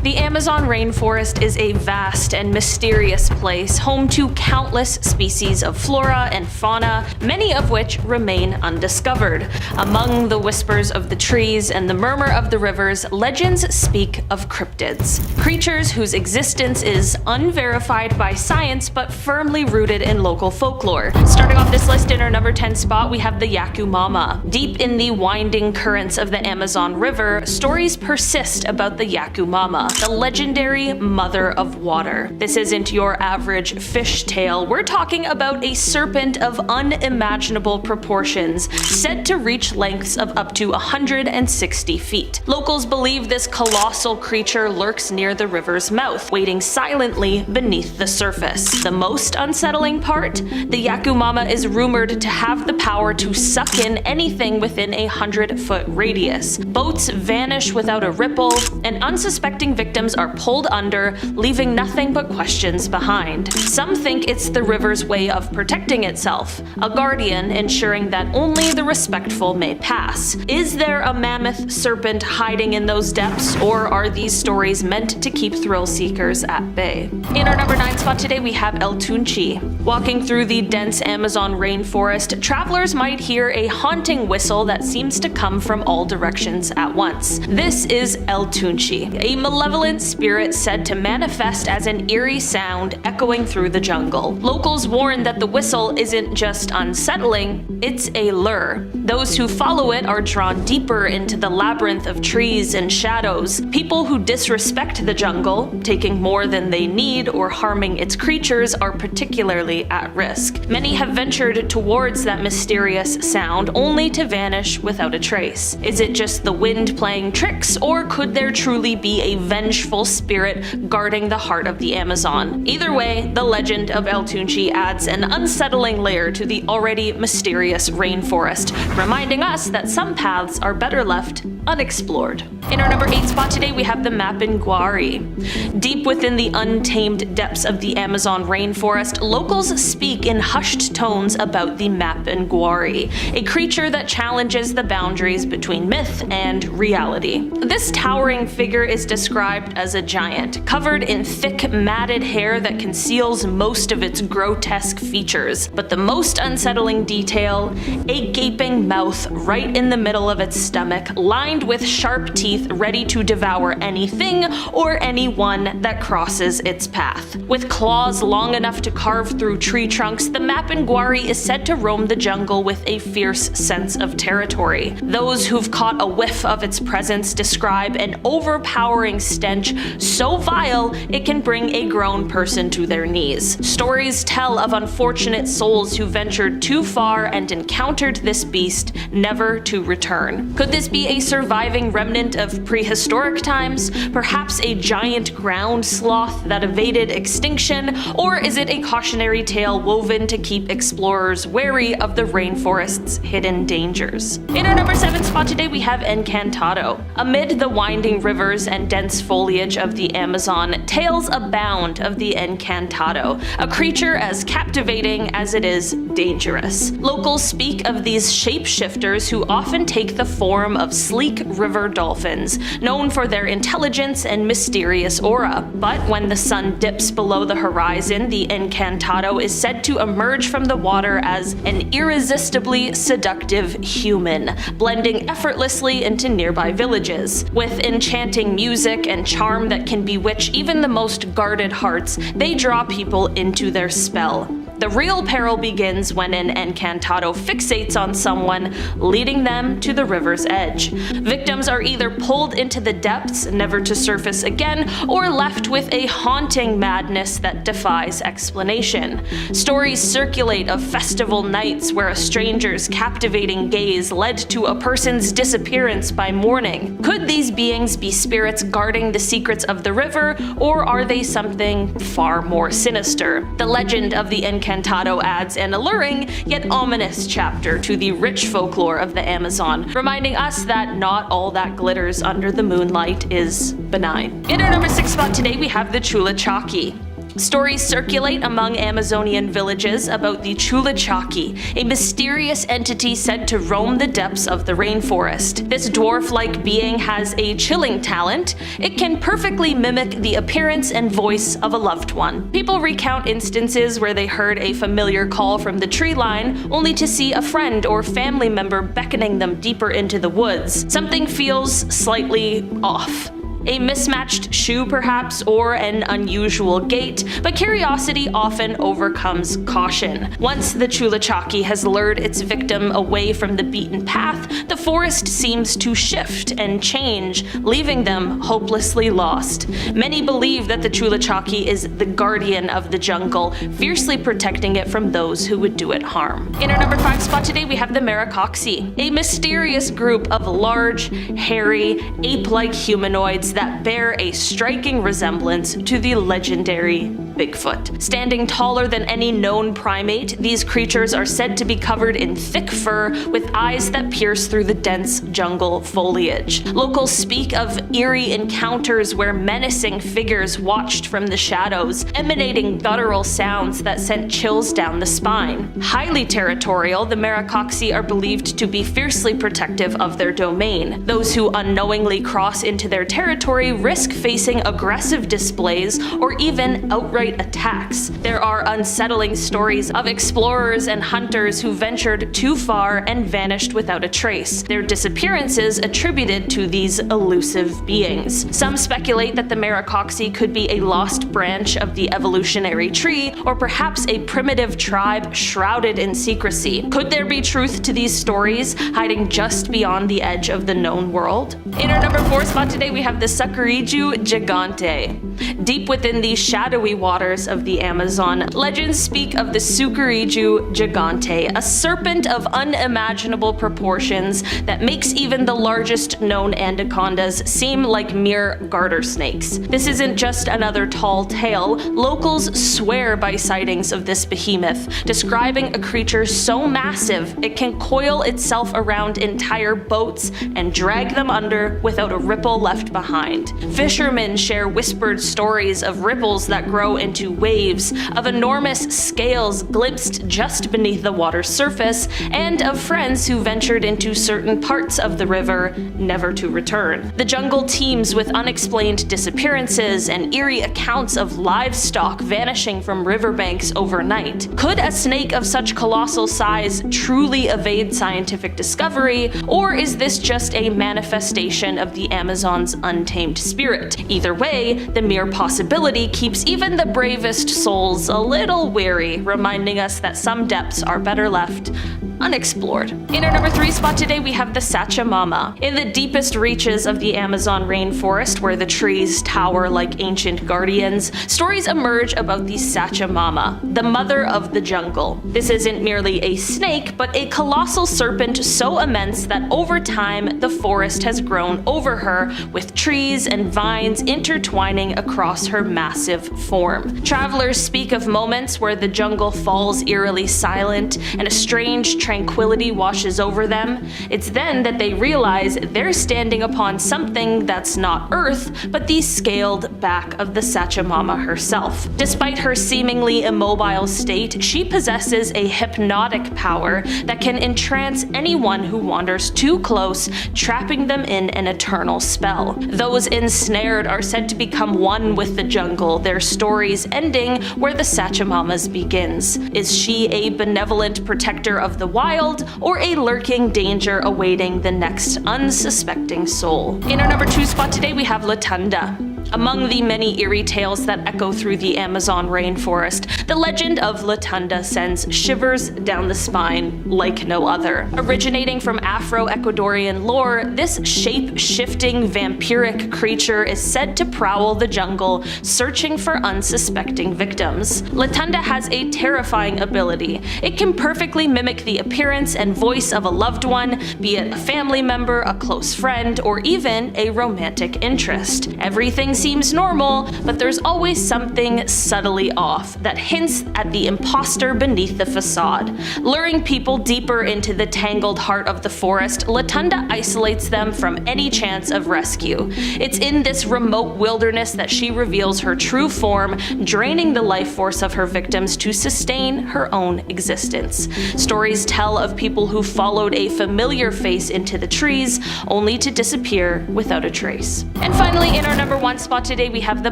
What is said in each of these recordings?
The Amazon rainforest is a vast and mysterious place, home to countless species of flora and fauna, many of which remain undiscovered. Among the whispers of the trees and the murmur of the rivers, legends speak of cryptids, creatures whose existence is unverified by science but firmly rooted in local folklore. Starting off this list in our number 10 spot, we have the Yakumama. Deep in the winding currents of the Amazon River, stories persist about the Yakumama, the legendary mother of water. This isn't your average fish tale. We're talking about a serpent of unimaginable proportions, said to reach lengths of up to 160 feet. Locals believe this colossal creature lurks near the river's mouth, waiting silently beneath the surface. The most unsettling part? The Yakumama is rumored to have the power to suck in anything within a 100-foot radius. Boats vanish without a ripple, and unsuspecting victims are pulled under, leaving nothing but questions behind. Some think it's the river's way of protecting itself, a guardian ensuring that only the respectful may pass. Is there a mammoth serpent hiding in those depths, or are these stories meant to keep thrill seekers at bay? In our number 9 spot today, we have El Tunchi. Walking through the dense Amazon rainforest, travelers might hear a haunting whistle that seems to come from all directions at once. This is El Tunchi, a malevolent spirit said to manifest as an eerie sound echoing through the jungle. Locals warn that the whistle isn't just unsettling, it's a lure. Those who follow it are drawn deeper into the labyrinth of trees and shadows. People who disrespect the jungle, taking more than they need or harming its creatures, are particularly at risk. Many have ventured towards that mysterious sound only to vanish without a trace. Is it just the wind playing tricks, or could there truly be a vengeful spirit guarding the heart of the Amazon? Either way, the legend of El Tunchi adds an unsettling layer to the already mysterious rainforest, reminding us that some paths are better left unexplored. In our number 8 spot today, we have the Mapinguari. Deep within the untamed depths of the Amazon rainforest, locals speak in hushed tones about the Mapinguari, a creature that challenges the boundaries between myth and reality. This towering figure is described as a giant, covered in thick, matted hair that conceals most of its grotesque features. But the most unsettling detail, a gaping mouth right in the middle of its stomach, lined with sharp teeth ready to devour anything or anyone that crosses its path. With claws long enough to carve through tree trunks, the Mapinguari is said to roam the jungle with a fierce sense of territory. Those who've caught a whiff of its presence describe an overpowering stench so vile it can bring a grown person to their knees. Stories tell of unfortunate souls who ventured too far and encountered this beast, never to return. Could this be a surviving remnant of prehistoric times? Perhaps a giant ground sloth that evaded extinction? Or is it a cautionary tale woven to keep explorers wary of the rainforest's hidden dangers? In our number 7 spot today, we have Encantado. Amid the winding rivers and dense foliage of the Amazon, tales abound of the Encantado, a creature as captivating as it is dangerous. Locals speak of these shapeshifters who often take the form of sleek river dolphins, known for their intelligence and mysterious aura. But when the sun dips below the horizon, the Encantado is said to emerge from the water as an irresistibly seductive human, blending effortlessly into nearby villages. With enchanting music and charm that can bewitch even the most guarded hearts, they draw people into their spell. The real peril begins when an Encantado fixates on someone, leading them to the river's edge. Victims are either pulled into the depths, never to surface again, or left with a haunting madness that defies explanation. Stories circulate of festival nights where a stranger's captivating gaze led to a person's disappearance by morning. Could these beings be spirits guarding the secrets of the river, or are they something far more sinister? The legend of the Encantado adds an alluring yet ominous chapter to the rich folklore of the Amazon, reminding us that not all that glitters under the moonlight is benign. In our number 6 spot today, we have the Chulachaki. Stories circulate among Amazonian villages about the Chupacabra, a mysterious entity said to roam the depths of the rainforest. This dwarf-like being has a chilling talent. It can perfectly mimic the appearance and voice of a loved one. People recount instances where they heard a familiar call from the tree line, only to see a friend or family member beckoning them deeper into the woods. Something feels slightly off. A mismatched shoe perhaps, or an unusual gait, but curiosity often overcomes caution. Once the Chupacabra has lured its victim away from the beaten path, the forest seems to shift and change, leaving them hopelessly lost. Many believe that the Chupacabra is the guardian of the jungle, fiercely protecting it from those who would do it harm. In our number 5 spot today, we have the Merricoxy, a mysterious group of large, hairy, ape-like humanoids that bear a striking resemblance to the legendary Bigfoot. Standing taller than any known primate, these creatures are said to be covered in thick fur with eyes that pierce through the dense jungle foliage. Locals speak of eerie encounters where menacing figures watched from the shadows, emanating guttural sounds that sent chills down the spine. Highly territorial, the Merricoxy are believed to be fiercely protective of their domain. Those who unknowingly cross into their territory risk facing aggressive displays or even outright attacks. There are unsettling stories of explorers and hunters who ventured too far and vanished without a trace, their disappearances attributed to these elusive beings. Some speculate that the Merricoxy could be a lost branch of the evolutionary tree, or perhaps a primitive tribe shrouded in secrecy. Could there be truth to these stories, hiding just beyond the edge of the known world? In our number 4 spot today, we have the Sucuriju gigante. Deep within the shadowy waters of the Amazon, legends speak of the Sucuriju gigante, a serpent of unimaginable proportions that makes even the largest known anacondas seem like mere garter snakes. This isn't just another tall tale. Locals swear by sightings of this behemoth, describing a creature so massive it can coil itself around entire boats and drag them under without a ripple left behind. Fishermen share whispered stories of ripples that grow into waves, of enormous scales glimpsed just beneath the water's surface, and of friends who ventured into certain parts of the river, never to return. The jungle teems with unexplained disappearances and eerie accounts of livestock vanishing from riverbanks overnight. Could a snake of such colossal size truly evade scientific discovery, or is this just a manifestation of the Amazon's untamed spirit? Either way, the mere possibility keeps even the bravest souls a little wary, reminding us that some depths are better left unexplored. In our number 3 spot today, we have the Sachamama. In the deepest reaches of the Amazon rainforest, where the trees tower like ancient guardians, stories emerge about the Sachamama, the mother of the jungle. This isn't merely a snake, but a colossal serpent so immense that over time the forest has grown over her, with trees and vines intertwining across her massive form. Travelers speak of moments where the jungle falls eerily silent and a strange tranquility washes over them. It's then that they realize they're standing upon something that's not Earth, but the scaled back of the Sachamama herself. Despite her seemingly immobile state, she possesses a hypnotic power that can entrance anyone who wanders too close, trapping them in an eternal spell. Those ensnared are said to become one with the jungle, their stories ending where the Sachamama's begins. Is she a benevolent protector of the wild, or a lurking danger awaiting the next unsuspecting soul? In our number 2 spot today, we have Latunda. Among the many eerie tales that echo through the Amazon rainforest, the legend of Latunda sends shivers down the spine like no other. Originating from Afro-Ecuadorian lore, this shape-shifting vampiric creature is said to prowl the jungle, searching for unsuspecting victims. Latunda has a terrifying ability. It can perfectly mimic the appearance and voice of a loved one, be it a family member, a close friend, or even a romantic interest. Everything seems normal, but there's always something subtly off that hints at the imposter beneath the facade. Luring people deeper into the tangled heart of the forest, Latunda isolates them from any chance of rescue. It's in this remote wilderness that she reveals her true form, draining the life force of her victims to sustain her own existence. Stories tell of people who followed a familiar face into the trees, only to disappear without a trace. And finally, in our number 1 spot today, we have the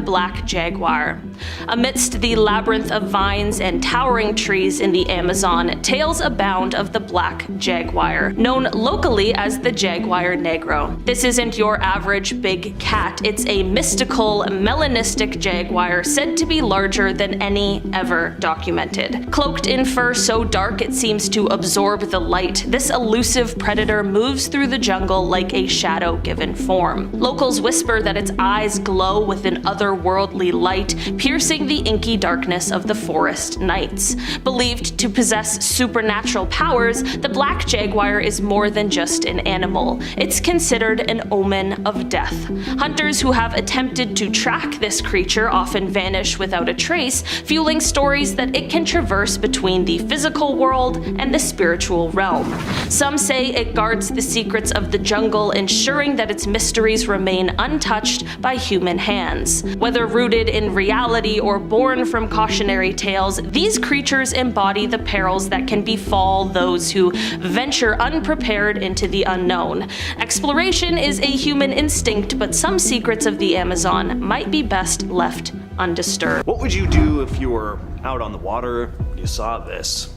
black jaguar. Amidst the labyrinth of vines and towering trees in the Amazon, tales abound of the black jaguar, known locally as the jaguar negro. This isn't your average big cat, it's a mystical, melanistic jaguar said to be larger than any ever documented. Cloaked in fur so dark it seems to absorb the light, this elusive predator moves through the jungle like a shadow-given form. Locals whisper that its eyes glow with an otherworldly light, piercing the inky darkness of the forest nights. Believed to possess supernatural powers, the black jaguar is more than just an animal. It's considered an omen of death. Hunters who have attempted to track this creature often vanish without a trace, fueling stories that it can traverse between the physical world and the spiritual realm. Some say it guards the secrets of the jungle, ensuring that its mysteries remain untouched by human hands. Whether rooted in reality or born from cautionary tales, these creatures embody the perils that can befall those who venture unprepared into the unknown. Exploration is a human instinct, but some secrets of the Amazon might be best left undisturbed. What would you do if you were out on the water and you saw this?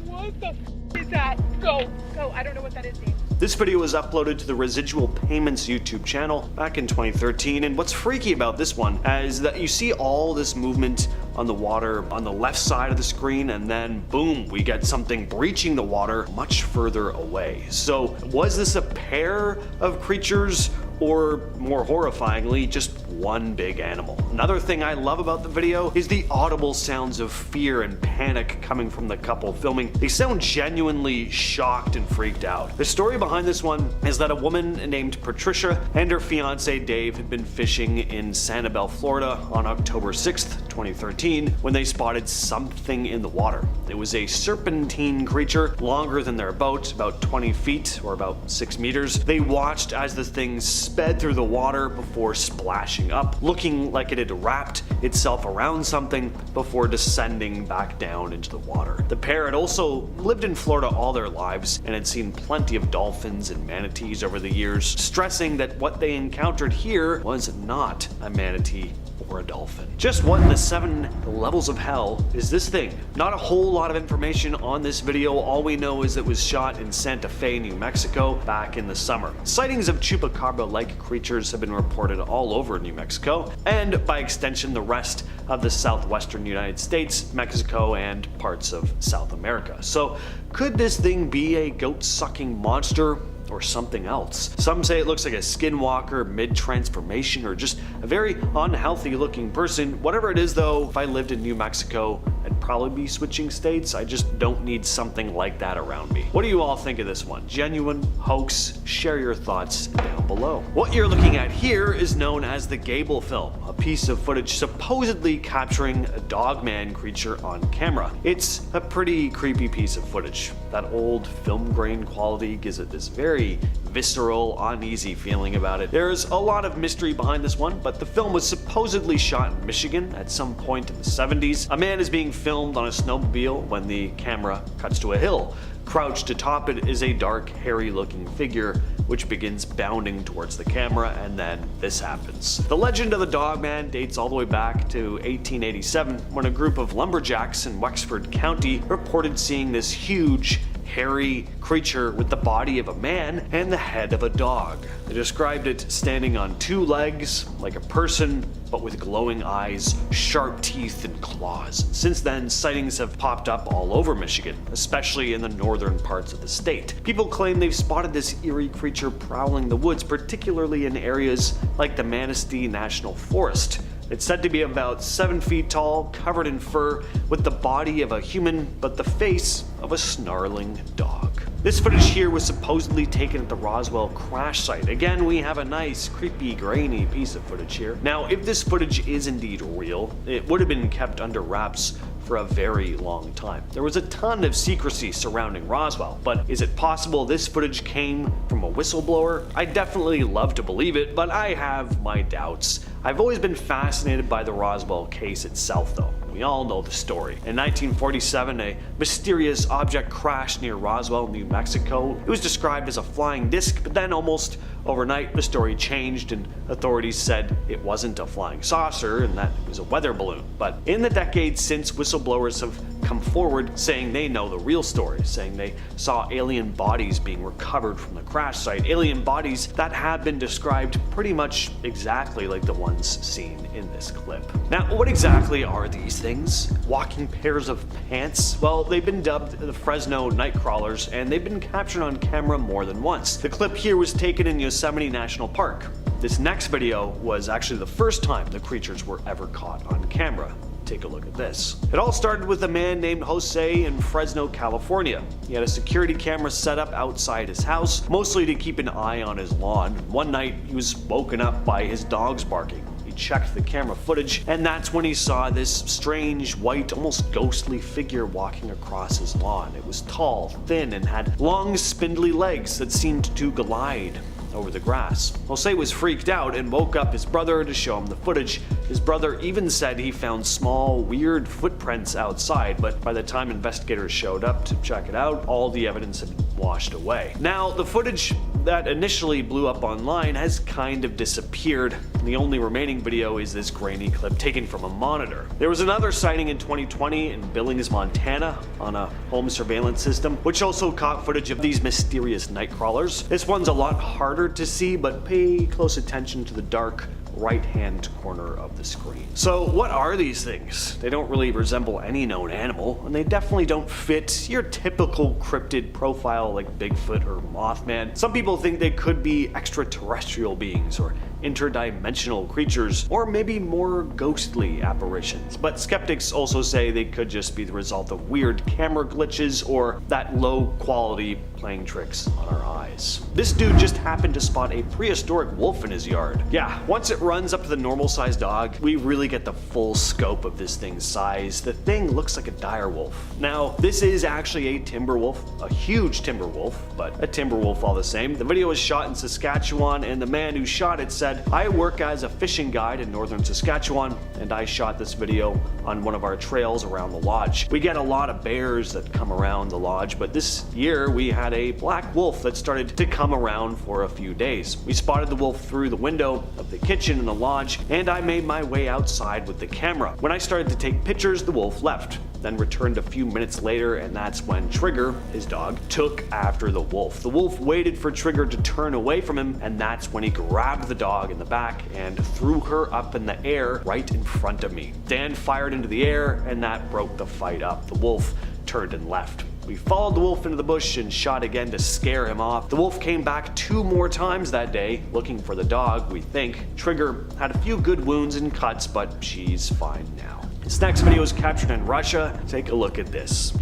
What the is that? Go, I don't know what that is, Dave. This video was uploaded to the Residual Payments YouTube channel back in 2013, and what's freaky about this one is that you see all this movement on the water on the left side of the screen, and then boom, we get something breaching the water much further away. So was this a pair of creatures, or more horrifyingly, just one big animal? Another thing I love about the video is the audible sounds of fear and panic coming from the couple filming. They sound genuinely shocked and freaked out. The story behind this one is that a woman named Patricia and her fiance Dave had been fishing in Sanibel, Florida on October 6th, 2013, when they spotted something in the water. It was a serpentine creature, longer than their boat, about 20 feet or about 6 meters. They watched as the thing sped through the water before splashing up, looking like it had wrapped itself around something before descending back down into the water. The pair had also lived in Florida all their lives and had seen plenty of dolphins and manatees over the years, stressing that what they encountered here was not a manatee or a dolphin. Just what in the 7 levels of hell is this thing? Not a whole lot of information on this video. All we know is it was shot in Santa Fe, New Mexico back in the summer. Sightings of Chupacabra-like creatures have been reported all over New Mexico, and by extension the rest of the southwestern United States, Mexico, and parts of South America. So could this thing be a goat-sucking monster, or something else? Some say it looks like a skinwalker mid-transformation, or just a very unhealthy looking person. Whatever it is though, if I lived in New Mexico, I'd probably be switching states. I just don't need something like that around me. What do you all think of this one? Genuine? Hoax? Share your thoughts down below. What you're looking at here is known as the Gable film, a piece of footage supposedly capturing a dogman creature on camera. It's a pretty creepy piece of footage. That old film grain quality gives it this very visceral, uneasy feeling about it. There's a lot of mystery behind this one, but the film was supposedly shot in Michigan at some point in the 70s. A man is being filmed on a snowmobile when the camera cuts to a hill. Crouched atop it is a dark, hairy-looking figure which begins bounding towards the camera, and then this happens. The legend of the Dogman dates all the way back to 1887, when a group of lumberjacks in Wexford County reported seeing this huge, hairy creature with the body of a man and the head of a dog. They described it standing on 2 legs, like a person, but with glowing eyes, sharp teeth, and claws. Since then, sightings have popped up all over Michigan, especially in the northern parts of the state. People claim they've spotted this eerie creature prowling the woods, particularly in areas like the Manistee National Forest. It's said to be about 7 feet tall, covered in fur, with the body of a human but the face of a snarling dog. This footage here was supposedly taken at the Roswell crash site. Again, we have a nice, creepy, grainy piece of footage here. Now, if this footage is indeed real, it would have been kept under wraps for a very long time. There was a ton of secrecy surrounding Roswell, but is it possible this footage came from a whistleblower? I definitely love to believe it, but I have my doubts. I've always been fascinated by the Roswell case itself though. We all know the story. In 1947, a mysterious object crashed near Roswell, New Mexico. It was described as a flying disc, but then almost overnight the story changed and authorities said it wasn't a flying saucer and that it was a weather balloon. But in the decades since, whistleblowers have come forward saying they know the real story, saying they saw alien bodies being recovered from the crash site. Alien bodies that have been described pretty much exactly like the ones seen in this clip. Now, what exactly are these things? Walking pairs of pants? Well, they've been dubbed the Fresno Nightcrawlers, and they've been captured on camera more than once. The clip here was taken in Yosemite National Park. This next video was actually the first time the creatures were ever caught on camera. Take a look at this. It all started with a man named Jose in Fresno, California. He had a security camera set up outside his house, mostly to keep an eye on his lawn. One night, he was woken up by his dogs barking. He checked the camera footage, and that's when he saw this strange, white, almost ghostly figure walking across his lawn. It was tall, thin, and had long, spindly legs that seemed to glide over the grass. Jose was freaked out and woke up his brother to show him the footage. His brother even said he found small, weird footprints outside, but by the time investigators showed up to check it out, all the evidence had washed away. Now, the footage that initially blew up online has kind of disappeared. The only remaining video is this grainy clip taken from a monitor. There was another sighting in 2020 in Billings, Montana on a home surveillance system, which also caught footage of these mysterious night crawlers. This one's a lot harder to see, but pay close attention to the dark right-hand corner of the screen. So what are these things? They don't really resemble any known animal, and they definitely don't fit your typical cryptid profile like Bigfoot or Mothman. Some people think they could be extraterrestrial beings or interdimensional creatures, or maybe more ghostly apparitions. But skeptics also say they could just be the result of weird camera glitches or that low quality playing tricks on our eyes. This dude just happened to spot a prehistoric wolf in his yard. Yeah, once it runs up to the normal sized dog, we really get the full scope of this thing's size. The thing looks like a dire wolf. Now, this is actually a timber wolf, a huge timber wolf, but a timber wolf all the same. The video was shot in Saskatchewan, and the man who shot it said, "I work as a fishing guide in northern Saskatchewan, and I shot this video on one of our trails around the lodge. We get a lot of bears that come around the lodge, but this year we had a black wolf that started to come around for a few days. We spotted the wolf through the window of the kitchen in the lodge, and I made my way outside with the camera. When I started to take pictures, the wolf left, then returned a few minutes later, and that's when Trigger, his dog, took after the wolf. The wolf waited for Trigger to turn away from him, and that's when he grabbed the dog in the back and threw her up in the air right in front of me. Dan fired into the air, and that broke the fight up. The wolf turned and left. We followed the wolf into the bush and shot again to scare him off. The wolf came back 2 more times that day, looking for the dog, we think. Trigger had a few good wounds and cuts, but she's fine now. This next video is captured in Russia. Take a look at this.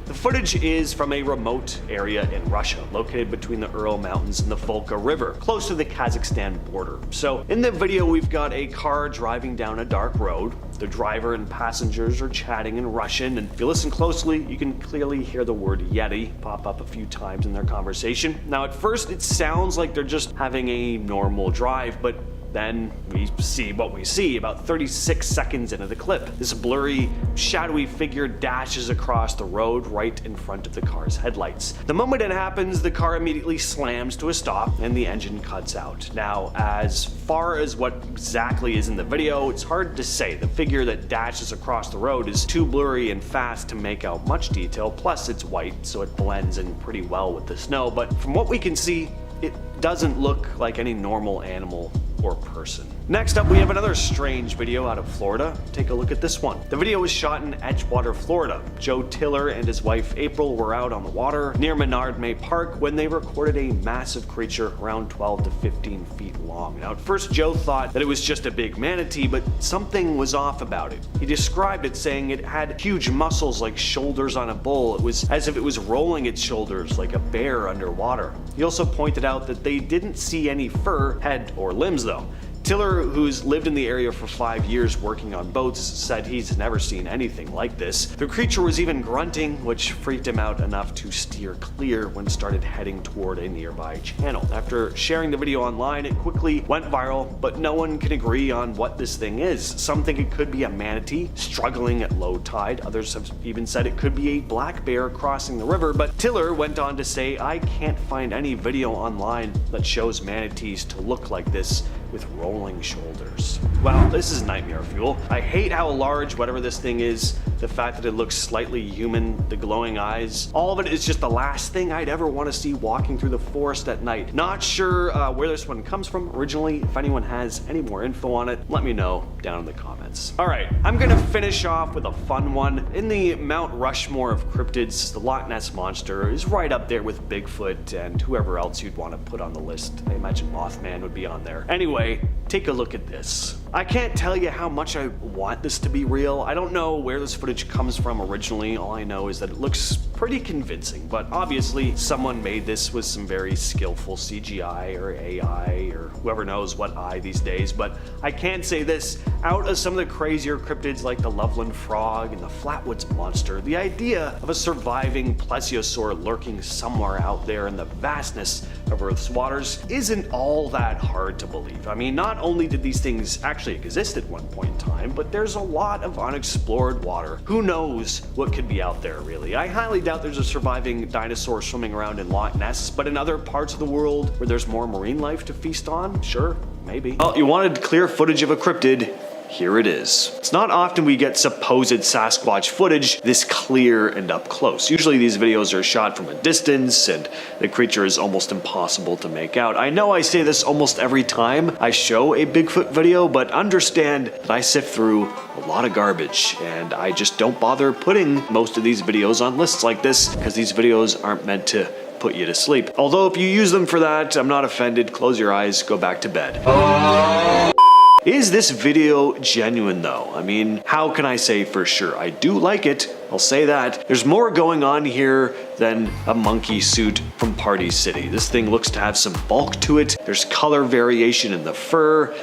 The footage is from a remote area in Russia, located between the Ural Mountains and the Volga River, close to the Kazakhstan border. So in the video, we've got a car driving down a dark road. The driver and passengers are chatting in Russian, and if you listen closely, you can clearly hear the word Yeti pop up a few times in their conversation. Now, at first, it sounds like they're just having a normal drive, but then we see what we see about 36 seconds into the clip. This blurry, shadowy figure dashes across the road right in front of the car's headlights. The moment it happens, the car immediately slams to a stop and the engine cuts out. Now, as far as what exactly is in the video, it's hard to say. The figure that dashes across the road is too blurry and fast to make out much detail, plus it's white, so it blends in pretty well with the snow. But from what we can see, it doesn't look like any normal animal or person. Next up, we have another strange video out of Florida. Take a look at this one. The video was shot in Edgewater, Florida. Joe Tiller and his wife April were out on the water near Menard May Park when they recorded a massive creature around 12 to 15 feet long. Now, at first, Joe thought that it was just a big manatee, but something was off about it. He described it saying it had huge muscles like shoulders on a bull. It was as if it was rolling its shoulders like a bear underwater. He also pointed out that they didn't see any fur, head, or limbs though. Tiller, who's lived in the area for 5 years working on boats, said he's never seen anything like this. The creature was even grunting, which freaked him out enough to steer clear when it started heading toward a nearby channel. After sharing the video online, it quickly went viral, but no one can agree on what this thing is. Some think it could be a manatee struggling at low tide. Others have even said it could be a black bear crossing the river, but Tiller went on to say, "I can't find any video online that shows manatees to look like this with rolling shoulders." Wow, this is nightmare fuel. I hate how large whatever this thing is, the fact that it looks slightly human, the glowing eyes, all of it is just the last thing I'd ever want to see walking through the forest at night. Not sure where this one comes from originally. If anyone has any more info on it, let me know down in the comments. Alright, I'm gonna finish off with a fun one. In the Mount Rushmore of cryptids, the Loch Ness Monster is right up there with Bigfoot and whoever else you'd want to put on the list. I imagine Mothman would be on there. Anyway, take a look at this. I can't tell you how much I want this to be real. I don't know where this footage comes from originally. All I know is that it looks pretty convincing, but obviously someone made this with some very skillful CGI or AI or whoever knows what eye these days. But I can say this, out of some of the crazier cryptids like the Loveland Frog and the Flatwoods Monster, the idea of a surviving plesiosaur lurking somewhere out there in the vastness of Earth's waters isn't all that hard to believe. I mean, not only did these things actually exist at one point in time, but there's a lot of unexplored water. Who knows what could be out there, really? I highly doubt there's a surviving dinosaur swimming around in Loch Ness, but in other parts of the world where there's more marine life to feast on, sure, maybe. Well, you wanted clear footage of a cryptid. Here it is. It's not often we get supposed Sasquatch footage this clear and up close. Usually these videos are shot from a distance and the creature is almost impossible to make out. I know I say this almost every time I show a Bigfoot video, but understand that I sift through a lot of garbage and I just don't bother putting most of these videos on lists like this because these videos aren't meant to put you to sleep. Although if you use them for that, I'm not offended. Close your eyes, go back to bed. Is this video genuine though? I mean, how can I say for sure? I do like it, I'll say that. There's more going on here than a monkey suit from Party City. This thing looks to have some bulk to it. There's color variation in the fur.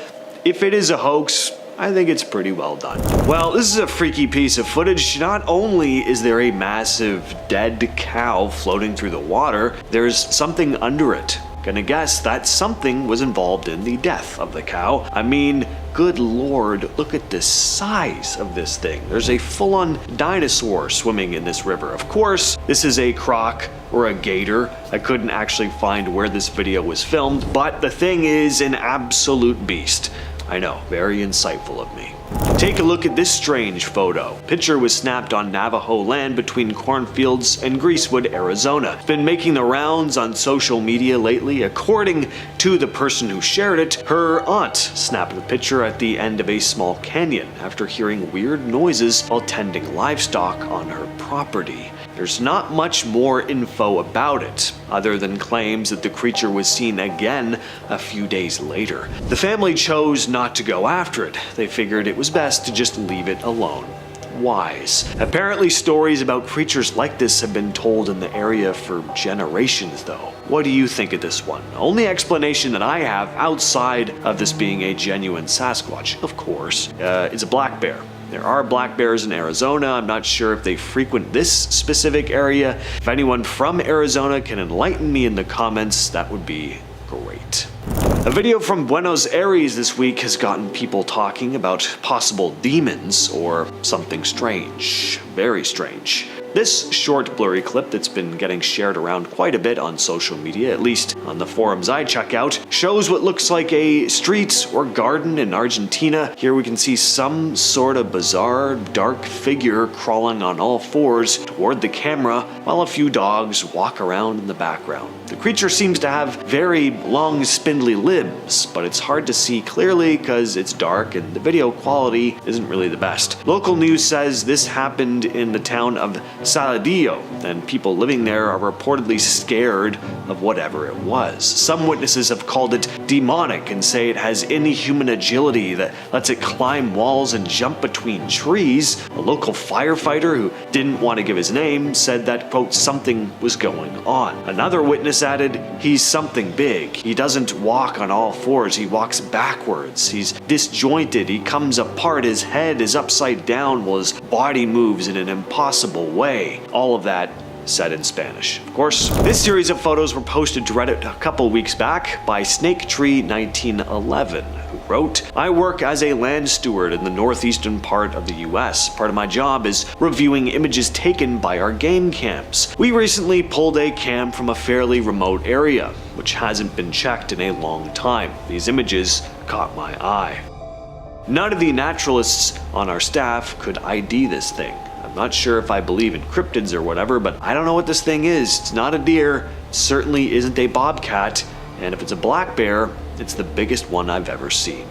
If it is a hoax, I think it's pretty well done. Well, this is a freaky piece of footage. Not only is there a massive dead cow floating through the water, there's something under it. Gonna guess that something was involved in the death of the cow. I mean, good lord, look at the size of this thing. There's a full-on dinosaur swimming in this river. Of course, this is a croc or a gator. I couldn't actually find where this video was filmed, but the thing is an absolute beast. I know, very insightful of me. Take a look at this strange photo. Picture was snapped on Navajo land between cornfields and Greasewood, Arizona. It's been making the rounds on social media lately. According to the person who shared it, her aunt snapped the picture at the end of a small canyon after hearing weird noises while tending livestock on her property. There's not much more info about it, other than claims that the creature was seen again a few days later. The family chose not to go after it. They figured it was best to just leave it alone. Wise. Apparently stories about creatures like this have been told in the area for generations though. What do you think of this one? Only explanation that I have outside of this being a genuine Sasquatch, of course, is a black bear. There are black bears in Arizona. I'm not sure if they frequent this specific area. If anyone from Arizona can enlighten me in the comments, that would be great. A video from Buenos Aires this week has gotten people talking about possible demons or something strange. very strange. This short blurry clip that's been getting shared around quite a bit on social media, at least on the forums I check out, shows what looks like a street or garden in Argentina. Here we can see some sort of bizarre dark figure crawling on all fours toward the camera while a few dogs walk around in the background. The creature seems to have very long spindly limbs, but it's hard to see clearly because it's dark and the video quality isn't really the best. Local news says this happened in the town of Saladillo, and people living there are reportedly scared of whatever it was. Some witnesses have called it demonic and say it has inhuman agility that lets it climb walls and jump between trees. A local firefighter who didn't want to give his name said that, quote, something was going on. Another witness added, he's something big. He doesn't walk on all fours, he walks backwards. He's disjointed, he comes apart, his head is upside down while his body moves in an impossible way. All of that said in Spanish. Of course, this series of photos were posted to Reddit a couple weeks back by SnakeTree1911, who wrote, I work as a land steward in the northeastern part of the US. Part of my job is reviewing images taken by our game cams. We recently pulled a cam from a fairly remote area, which hasn't been checked in a long time. These images caught my eye. None of the naturalists on our staff could ID this thing. I'm not sure if I believe in cryptids or whatever, but I don't know what this thing is. It's not a deer, it certainly isn't a bobcat, and if it's a black bear, it's the biggest one I've ever seen.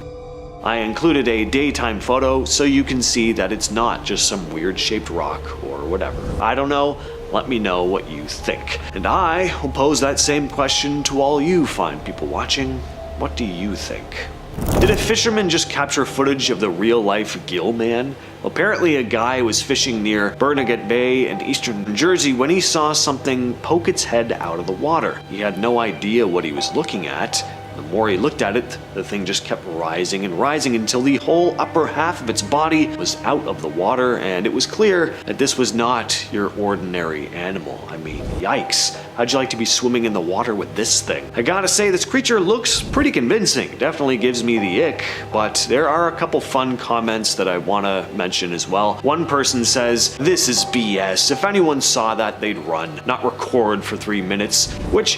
I included a daytime photo so you can see that it's not just some weird shaped rock or whatever. I don't know, let me know what you think. And I will pose that same question to all you fine people watching. What do you think? Did a fisherman just capture footage of the real-life gill man? Apparently a guy was fishing near Barnegat Bay in eastern New Jersey when he saw something poke its head out of the water. He had no idea what he was looking at. The more he looked at it, the thing just kept rising and rising until the whole upper half of its body was out of the water, and it was clear that this was not your ordinary animal. I mean, yikes. How'd you like to be swimming in the water with this thing? I gotta say, this creature looks pretty convincing. Definitely gives me the ick, but there are a couple fun comments that I wanna mention as well. One person says, this is BS. If anyone saw that, they'd run, not record for 3 minutes, which,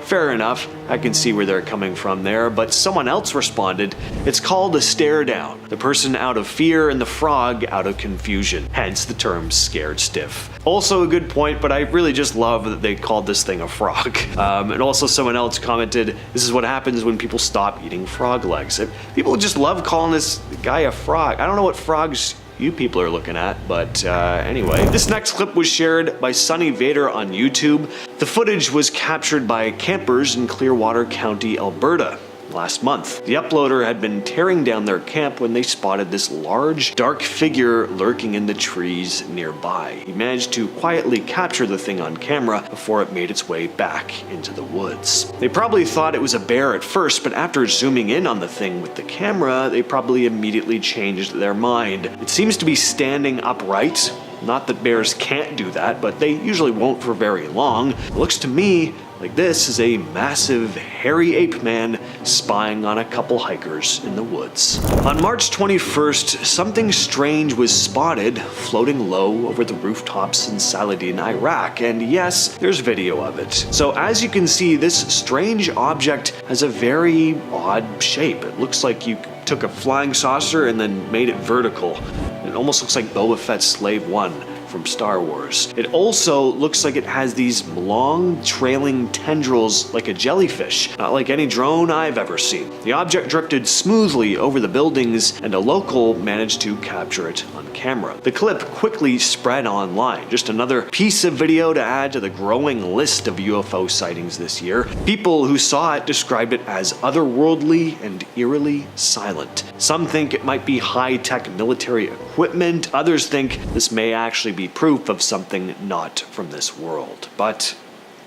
fair enough. I can see where they're coming from there, but someone else responded, it's called a stare down. The person out of fear and the frog out of confusion, hence the term scared stiff. Also a good point, but I really just love that they called this thing a frog. And also someone else commented, this is what happens when people stop eating frog legs. People just love calling this guy a frog. I don't know what frogs you people are looking at, but anyway. This next clip was shared by Sunny Vader on YouTube. The footage was captured by campers in Clearwater County, Alberta last month. The uploader had been tearing down their camp when they spotted this large, dark figure lurking in the trees nearby. He managed to quietly capture the thing on camera before it made its way back into the woods. They probably thought it was a bear at first, but after zooming in on the thing with the camera, they probably immediately changed their mind. It seems to be standing upright. Not that bears can't do that, but they usually won't for very long. It looks to me like this is a massive, hairy ape man spying on a couple hikers in the woods. On March 21st, something strange was spotted floating low over the rooftops in Saladin, Iraq, and yes, there's video of it. So as you can see, this strange object has a very odd shape. It looks like you took a flying saucer and then made it vertical. It almost looks like Boba Fett's Slave One from Star Wars. It also looks like it has these long trailing tendrils like a jellyfish, not like any drone I've ever seen. The object drifted smoothly over the buildings and a local managed to capture it on camera. The clip quickly spread online, just another piece of video to add to the growing list of UFO sightings this year. People who saw it described it as otherworldly and eerily silent. Some think it might be high-tech military equipment, others think this may actually be proof of something not from this world. But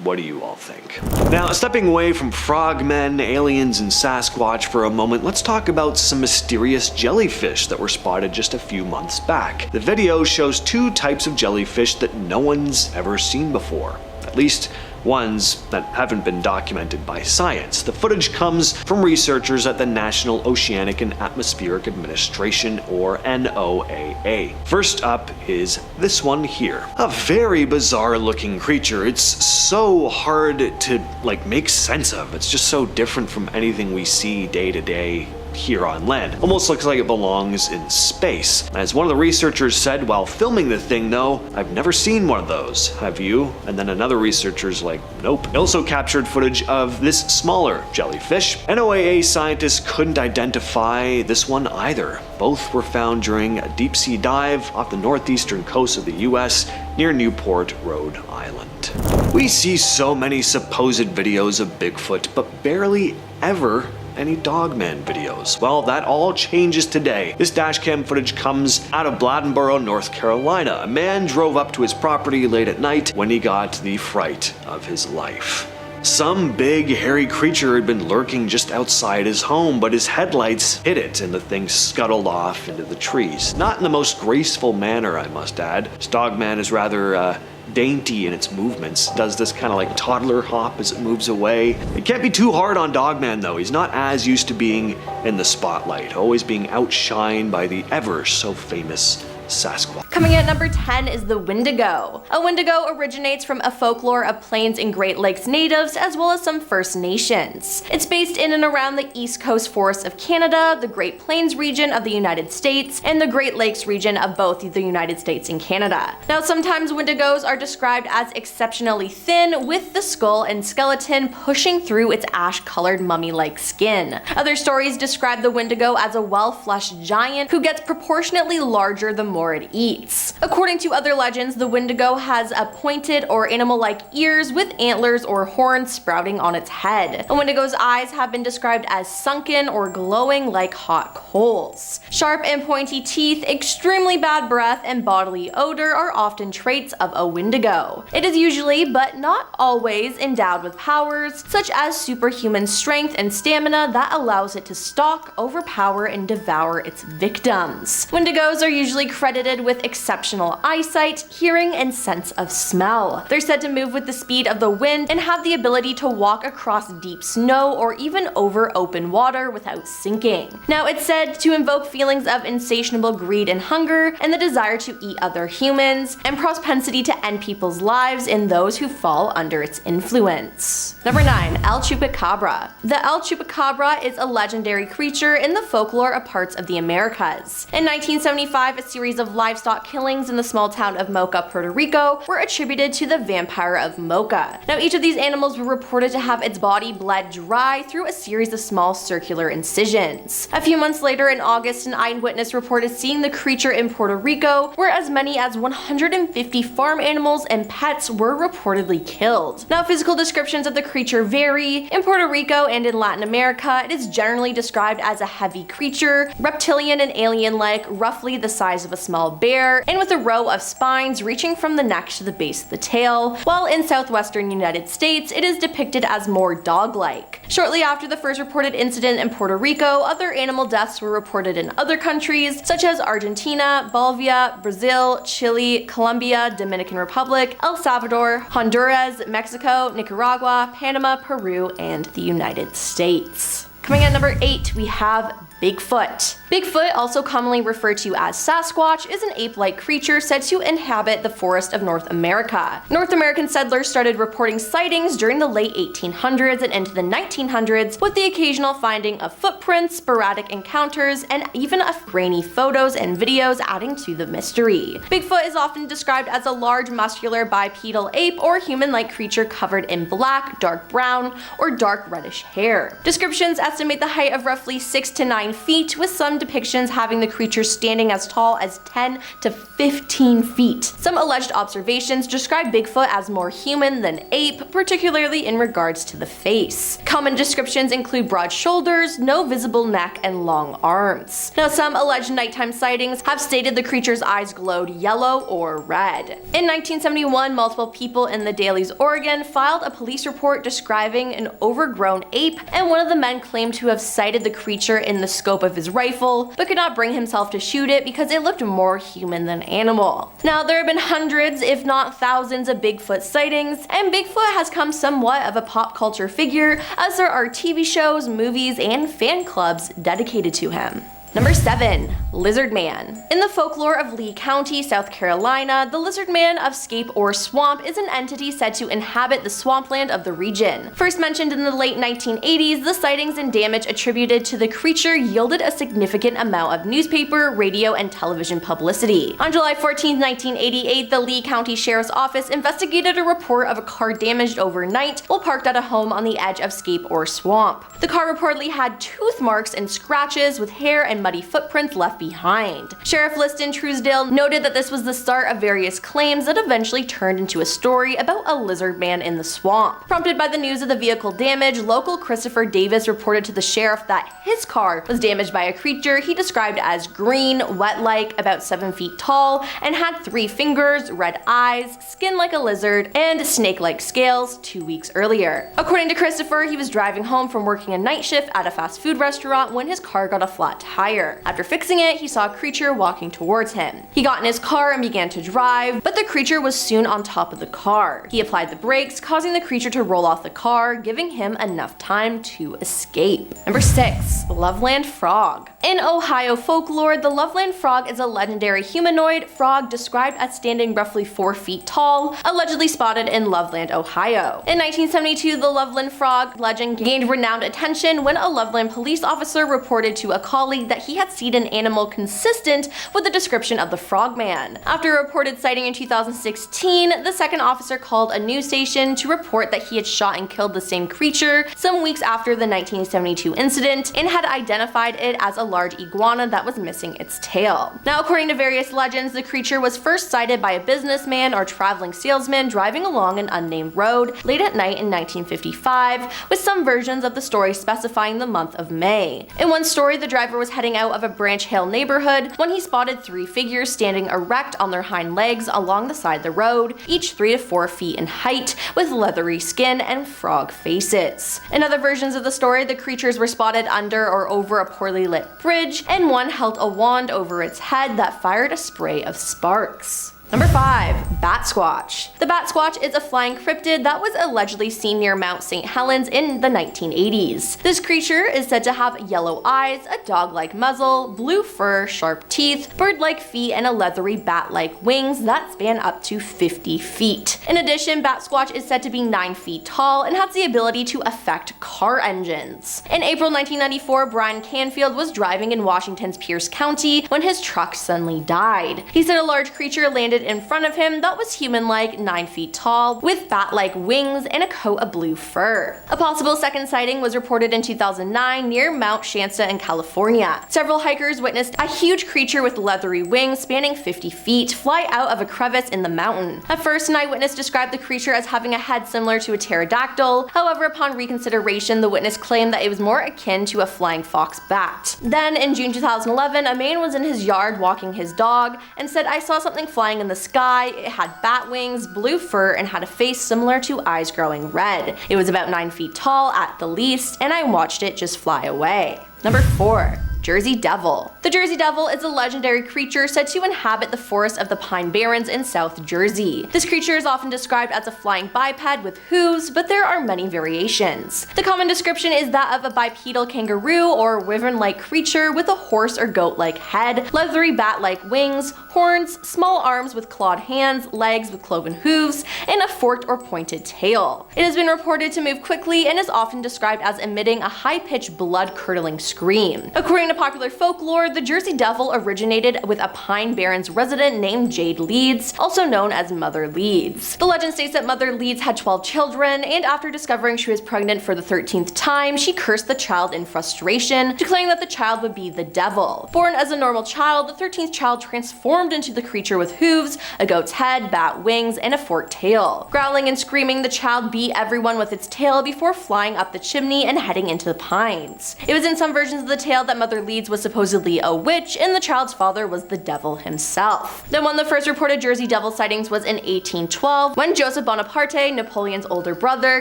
what do you all think? Now, stepping away from frogmen, aliens, and Sasquatch for a moment, let's talk about some mysterious jellyfish that were spotted just a few months back. The video shows two types of jellyfish that no one's ever seen before. At least ones that haven't been documented by science. The footage comes from researchers at the National Oceanic and Atmospheric Administration, or NOAA. First up is this one here. A very bizarre looking creature. It's so hard to make sense of. It's just so different from anything we see day to day here on land. Almost looks like it belongs in space. As one of the researchers said while filming the thing though, "I've never seen one of those. Have you?" And then another researcher's like, "Nope." It also captured footage of this smaller jellyfish. NOAA scientists couldn't identify this one either. Both were found during a deep sea dive off the northeastern coast of the US near Newport, Rhode Island. We see so many supposed videos of Bigfoot, but barely ever any dogman videos. Well, that all changes today. This dashcam footage comes out of Bladensboro, North Carolina. A man drove up to his property late at night when he got the fright of his life. Some big hairy creature had been lurking just outside his home, but his headlights hit it and the thing scuttled off into the trees. Not in the most graceful manner, I must add. This dogman is rather dainty in its movements, does this kind of toddler hop as it moves away. It can't be too hard on Dogman though. He's not as used to being in the spotlight, always being outshined by the ever so famous Sasquatch. Coming at number 10 is the Wendigo. A Wendigo originates from a folklore of Plains and Great Lakes natives as well as some First Nations. It's based in and around the East Coast forests of Canada, the Great Plains region of the United States, and the Great Lakes region of both the United States and Canada. Now, sometimes Wendigos are described as exceptionally thin, with the skull and skeleton pushing through its ash-colored mummy-like skin. Other stories describe the Wendigo as a well-fleshed giant who gets proportionately larger the more it eats. According to other legends, the Wendigo has a pointed or animal-like ears with antlers or horns sprouting on its head. A Wendigo's eyes have been described as sunken or glowing like hot coals. Sharp and pointy teeth, extremely bad breath, and bodily odor are often traits of a Wendigo. It is usually, but not always, endowed with powers such as superhuman strength and stamina that allows it to stalk, overpower, and devour its victims. Wendigos are usually credited with exceptional eyesight, hearing, and sense of smell. They're said to move with the speed of the wind and have the ability to walk across deep snow or even over open water without sinking. Now, it's said to invoke feelings of insatiable greed and hunger, and the desire to eat other humans, and propensity to end people's lives in those who fall under its influence. Number 9. El Chupacabra. The El Chupacabra is a legendary creature in the folklore of parts of the Americas. In 1975, a series of livestock killings in the small town of Mocha, Puerto Rico were attributed to the vampire of Mocha. Now, each of these animals were reported to have its body bled dry through a series of small circular incisions. A few months later, in August, an eyewitness reported seeing the creature in Puerto Rico, where as many as 150 farm animals and pets were reportedly killed. Now, physical descriptions of the creature vary. In Puerto Rico and in Latin America, it is generally described as a heavy creature, reptilian and alien-like, roughly the size of a small bear, and with a row of spines reaching from the neck to the base of the tail, while in southwestern United States, it is depicted as more dog-like. Shortly after the first reported incident in Puerto Rico, other animal deaths were reported in other countries, such as Argentina, Bolivia, Brazil, Chile, Colombia, Dominican Republic, El Salvador, Honduras, Mexico, Nicaragua, Panama, Peru, and the United States. Coming at number 8, we have Bigfoot. Bigfoot, also commonly referred to as Sasquatch, is an ape-like creature said to inhabit the forest of North America. North American settlers started reporting sightings during the late 1800s and into the 1900s, with the occasional finding of footprints, sporadic encounters, and even grainy photos and videos adding to the mystery. Bigfoot is often described as a large, muscular, bipedal ape or human-like creature covered in black, dark brown, or dark reddish hair. Descriptions estimate the height of roughly 6 to 9 feet, with some depictions having the creature standing as tall as 10 to 15 feet. Some alleged observations describe Bigfoot as more human than ape, particularly in regards to the face. Common descriptions include broad shoulders, no visible neck, and long arms. Now, some alleged nighttime sightings have stated the creature's eyes glowed yellow or red. In 1971, multiple people in the Dailies, Oregon filed a police report describing an overgrown ape, and one of the men claimed to have sighted the creature in the scope of his rifle, but could not bring himself to shoot it because it looked more human than animal. Now, there have been hundreds, if not thousands, of Bigfoot sightings, and Bigfoot has come somewhat of a pop culture figure, as there are TV shows, movies, and fan clubs dedicated to him. Number 7. Lizard Man. In the folklore of Lee County, South Carolina, the Lizard Man of Scape or Swamp is an entity said to inhabit the swampland of the region. First mentioned in the late 1980s, the sightings and damage attributed to the creature yielded a significant amount of newspaper, radio, and television publicity. On July 14, 1988, the Lee County Sheriff's Office investigated a report of a car damaged overnight while parked at a home on the edge of Scape or Swamp. The car reportedly had tooth marks and scratches with hair and muddy footprints left behind. Sheriff Liston Truesdale noted that this was the start of various claims that eventually turned into a story about a lizard man in the swamp. Prompted by the news of the vehicle damage, local Christopher Davis reported to the sheriff that his car was damaged by a creature he described as green, wet-like, about 7 feet tall, and had 3 fingers, red eyes, skin like a lizard, and snake-like scales 2 weeks earlier. According to Christopher, he was driving home from working a night shift at a fast food restaurant when his car got a flat tire. After fixing it, he saw a creature walking towards him. He got in his car and began to drive, but the creature was soon on top of the car. He applied the brakes, causing the creature to roll off the car, giving him enough time to escape. Number 6. Loveland Frog. In Ohio folklore, the Loveland Frog is a legendary humanoid frog described as standing roughly 4 feet tall, allegedly spotted in Loveland, Ohio. In 1972, the Loveland Frog legend gained renowned attention when a Loveland police officer reported to a colleague that he had seen an animal consistent with the description of the frogman. After a reported sighting in 2016, the second officer called a news station to report that he had shot and killed the same creature some weeks after the 1972 incident and had identified it as a large iguana that was missing its tail. Now, according to various legends, the creature was first sighted by a businessman or traveling salesman driving along an unnamed road late at night in 1955, with some versions of the story specifying the month of May. In one story, the driver was heading out of a Branch Hill neighborhood when he spotted 3 figures standing erect on their hind legs along the side of the road, each 3 to 4 feet in height, with leathery skin and frog faces. In other versions of the story, the creatures were spotted under or over a poorly lit bridge, and one held a wand over its head that fired a spray of sparks. Number 5. Bat Squatch. The Bat Squatch is a flying cryptid that was allegedly seen near Mount St. Helens in the 1980s. This creature is said to have yellow eyes, a dog-like muzzle, blue fur, sharp teeth, bird-like feet, and a leathery bat-like wings that span up to 50 feet. In addition, Bat Squatch is said to be 9 feet tall and has the ability to affect car engines. In April 1994, Brian Canfield was driving in Washington's Pierce County when his truck suddenly died. He said a large creature landed in front of him that was human-like, 9 feet tall, with bat-like wings and a coat of blue fur. A possible second sighting was reported in 2009 near Mount Shasta in California. Several hikers witnessed a huge creature with leathery wings spanning 50 feet fly out of a crevice in the mountain. At first, an eyewitness described the creature as having a head similar to a pterodactyl. However, upon reconsideration, the witness claimed that it was more akin to a flying fox bat. Then, in June 2011, a man was in his yard walking his dog and said, "I saw something flying in the sky. It had bat wings, blue fur, and had a face similar to eyes growing red. It was about 9 feet tall at the least, and I watched it just fly away." Number 4. Jersey Devil. The Jersey Devil is a legendary creature said to inhabit the forests of the Pine Barrens in South Jersey. This creature is often described as a flying biped with hooves, but there are many variations. The common description is that of a bipedal kangaroo or wyvern-like creature with a horse or goat-like head, leathery bat-like wings, horns, small arms with clawed hands, legs with cloven hooves, and a forked or pointed tail. It has been reported to move quickly and is often described as emitting a high-pitched, blood-curdling scream. According to popular folklore, the Jersey Devil originated with a Pine Barrens resident named Jade Leeds, also known as Mother Leeds. The legend states that Mother Leeds had 12 children, and after discovering she was pregnant for the 13th time, she cursed the child in frustration, declaring that the child would be the devil. Born as a normal child, the 13th child transformed into the creature with hooves, a goat's head, bat wings, and a forked tail. Growling and screaming, the child beat everyone with its tail before flying up the chimney and heading into the pines. It was in some versions of the tale that Mother Leeds was supposedly a witch, and the child's father was the devil himself. Then one of the first reported Jersey Devil sightings was in 1812, when Joseph Bonaparte, Napoleon's older brother,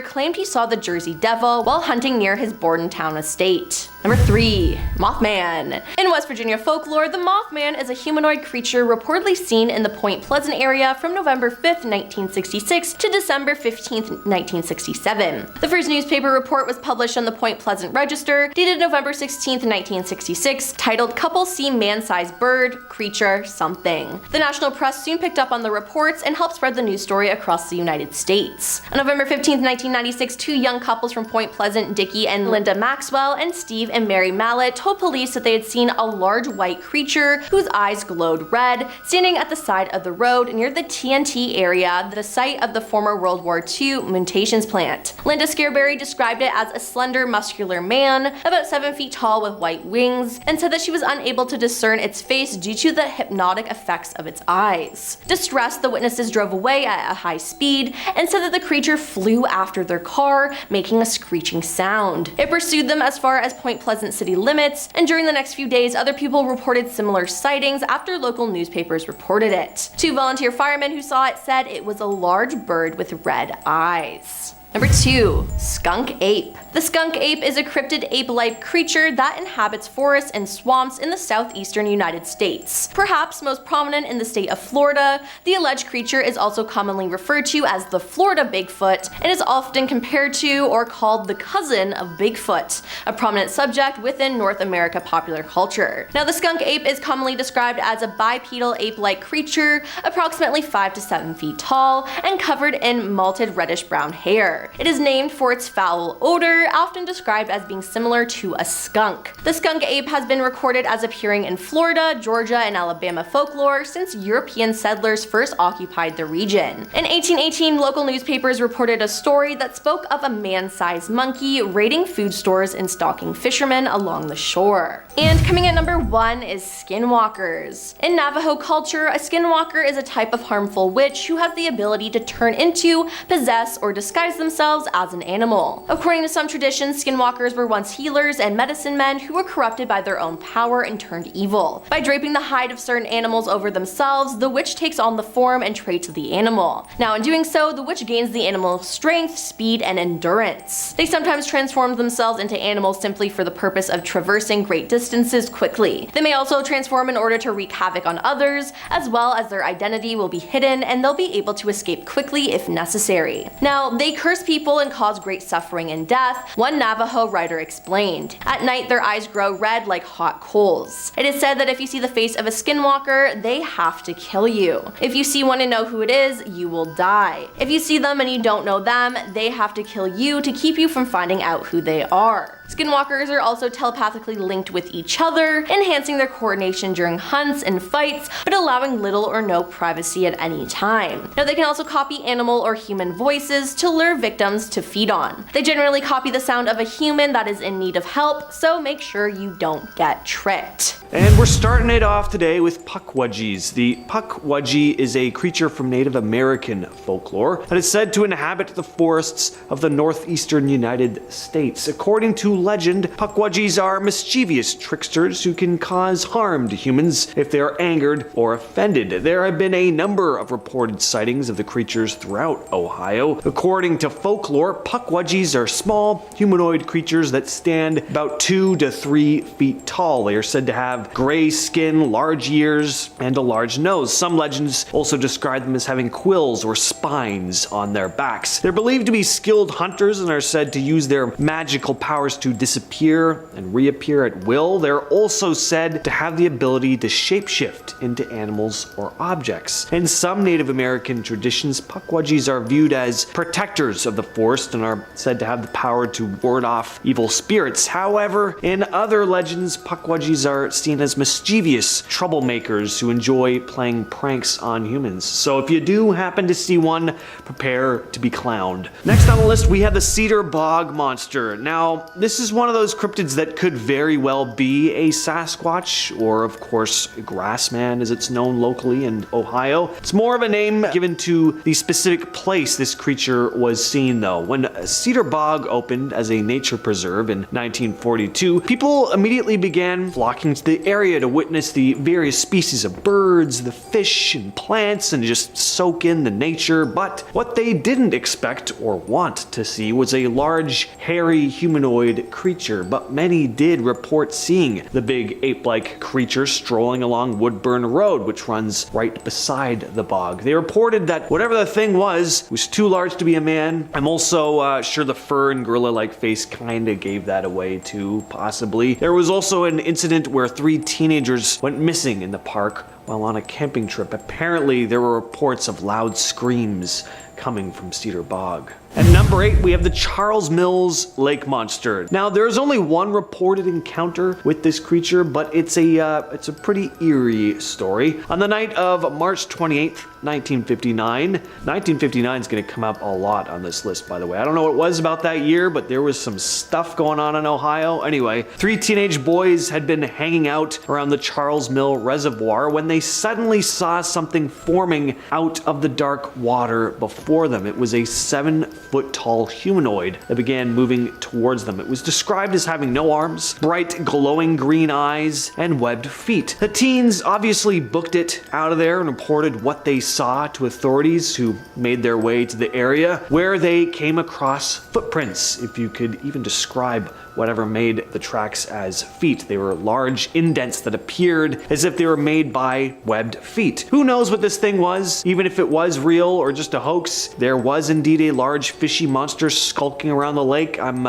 claimed he saw the Jersey Devil while hunting near his Bordentown estate. Number 3. Mothman. In West Virginia folklore, the Mothman is a humanoid creature reportedly seen in the Point Pleasant area from November 5th, 1966 to December 15th, 1967. The first newspaper report was published on the Point Pleasant Register, dated November 16th, 1966, titled "Couple See Man-Sized Bird, Creature, Something." The national press soon picked up on the reports and helped spread the news story across the United States. On November 15th, 1996, two young couples from Point Pleasant, Dickie and Linda Maxwell, and Steve and Mary Mallet, told police that they had seen a large white creature whose eyes glowed red, standing at the side of the road near the TNT area, the site of the former World War II munitions plant. Linda Scarberry described it as a slender, muscular man, about 7 feet tall with white wings, and said that she was unable to discern its face due to the hypnotic effects of its eyes. Distressed, the witnesses drove away at a high speed and said that the creature flew after their car, making a screeching sound. It pursued them as far as Point Pleasant city limits, and during the next few days, other people reported similar sightings after local newspapers reported it. Two volunteer firemen who saw it said it was a large bird with red eyes. Number 2. Skunk ape. The skunk ape is a cryptid ape-like creature that inhabits forests and swamps in the southeastern United States. Perhaps most prominent in the state of Florida, the alleged creature is also commonly referred to as the Florida Bigfoot and is often compared to or called the cousin of Bigfoot, a prominent subject within North America popular culture. Now, the skunk ape is commonly described as a bipedal ape-like creature, approximately 5 to 7 feet tall and covered in malted reddish-brown hair. It is named for its foul odor, often described as being similar to a skunk. The skunk ape has been recorded as appearing in Florida, Georgia, and Alabama folklore since European settlers first occupied the region. In 1818, local newspapers reported a story that spoke of a man-sized monkey raiding food stores and stalking fishermen along the shore. And coming at number 1 is skinwalkers. In Navajo culture, a skinwalker is a type of harmful witch who has the ability to turn into, possess, or disguise themselves as an animal. According to some traditions, skinwalkers were once healers and medicine men who were corrupted by their own power and turned evil. By draping the hide of certain animals over themselves, the witch takes on the form and traits of the animal. Now, in doing so, the witch gains the animal's strength, speed, and endurance. They sometimes transform themselves into animals simply for the purpose of traversing great distances quickly. They may also transform in order to wreak havoc on others, as well as their identity will be hidden and they'll be able to escape quickly if necessary. Now, they curse people and cause great suffering and death, one Navajo writer explained. At night, their eyes grow red like hot coals. It is said that if you see the face of a skinwalker, they have to kill you. If you see one and know who it is, you will die. If you see them and you don't know them, they have to kill you to keep you from finding out who they are. Skinwalkers are also telepathically linked with each other, enhancing their coordination during hunts and fights, but allowing little or no privacy at any time. Now, they can also copy animal or human voices to lure victims to feed on. They generally copy the sound of a human that is in need of help, so make sure you don't get tricked. And we're starting it off today with Pukwudgies. The Pukwudgie is a creature from Native American folklore that is said to inhabit the forests of the northeastern United States. According to legend, Pukwudgies are mischievous tricksters who can cause harm to humans if they are angered or offended. There have been a number of reported sightings of the creatures throughout Ohio. According to folklore, Pukwudgies are small, humanoid creatures that stand about 2 to 3 feet tall. They are said to have gray skin, large ears, and a large nose. Some legends also describe them as having quills or spines on their backs. They're believed to be skilled hunters and are said to use their magical powers to disappear and reappear at will. They're also said to have the ability to shapeshift into animals or objects. In some Native American traditions, Pukwudgies are viewed as protectors of the forest and are said to have the power to ward off evil spirits. However, in other legends, Pukwudgies are seen as mischievous troublemakers who enjoy playing pranks on humans. So if you do happen to see one, prepare to be clowned. Next on the list, we have the Cedar Bog Monster. Now, this is one of those cryptids that could very well be a Sasquatch, or of course, a Grassman as it's known locally in Ohio. It's more of a name given to the specific place this creature was seen though. When Cedar Bog opened as a nature preserve in 1942, people immediately began flocking to the area to witness the various species of birds, the fish and plants, and just soak in the nature. But what they didn't expect or want to see was a large, hairy humanoid big creature, but many did report seeing the big ape-like creature strolling along Woodburn Road, which runs right beside the bog. They reported that whatever the thing was too large to be a man. I'm also sure the fur and gorilla-like face kinda gave that away too, possibly. There was also an incident where 3 teenagers went missing in the park while on a camping trip. Apparently, there were reports of loud screams coming from Cedar Bog. At number 8, we have the Charles Mills Lake Monster. Now, there's only one reported encounter with this creature, but it's a pretty eerie story. On the night of March 28th, 1959, 1959 is going to come up a lot on this list, by the way. I don't know what it was about that year, but there was some stuff going on in Ohio. Anyway, 3 teenage boys had been hanging out around the Charles Mill Reservoir when they suddenly saw something forming out of the dark water before them. It was a 7-foot-tall humanoid that began moving towards them. It was described as having no arms, bright glowing green eyes, and webbed feet. The teens obviously booked it out of there and reported what they saw to authorities, who made their way to the area, where they came across footprints, if you could even describe whatever made the tracks as feet. They were large indents that appeared as if they were made by webbed feet. Who knows what this thing was? Even if it was real or just a hoax, there was indeed a large fishy monster skulking around the lake. I'm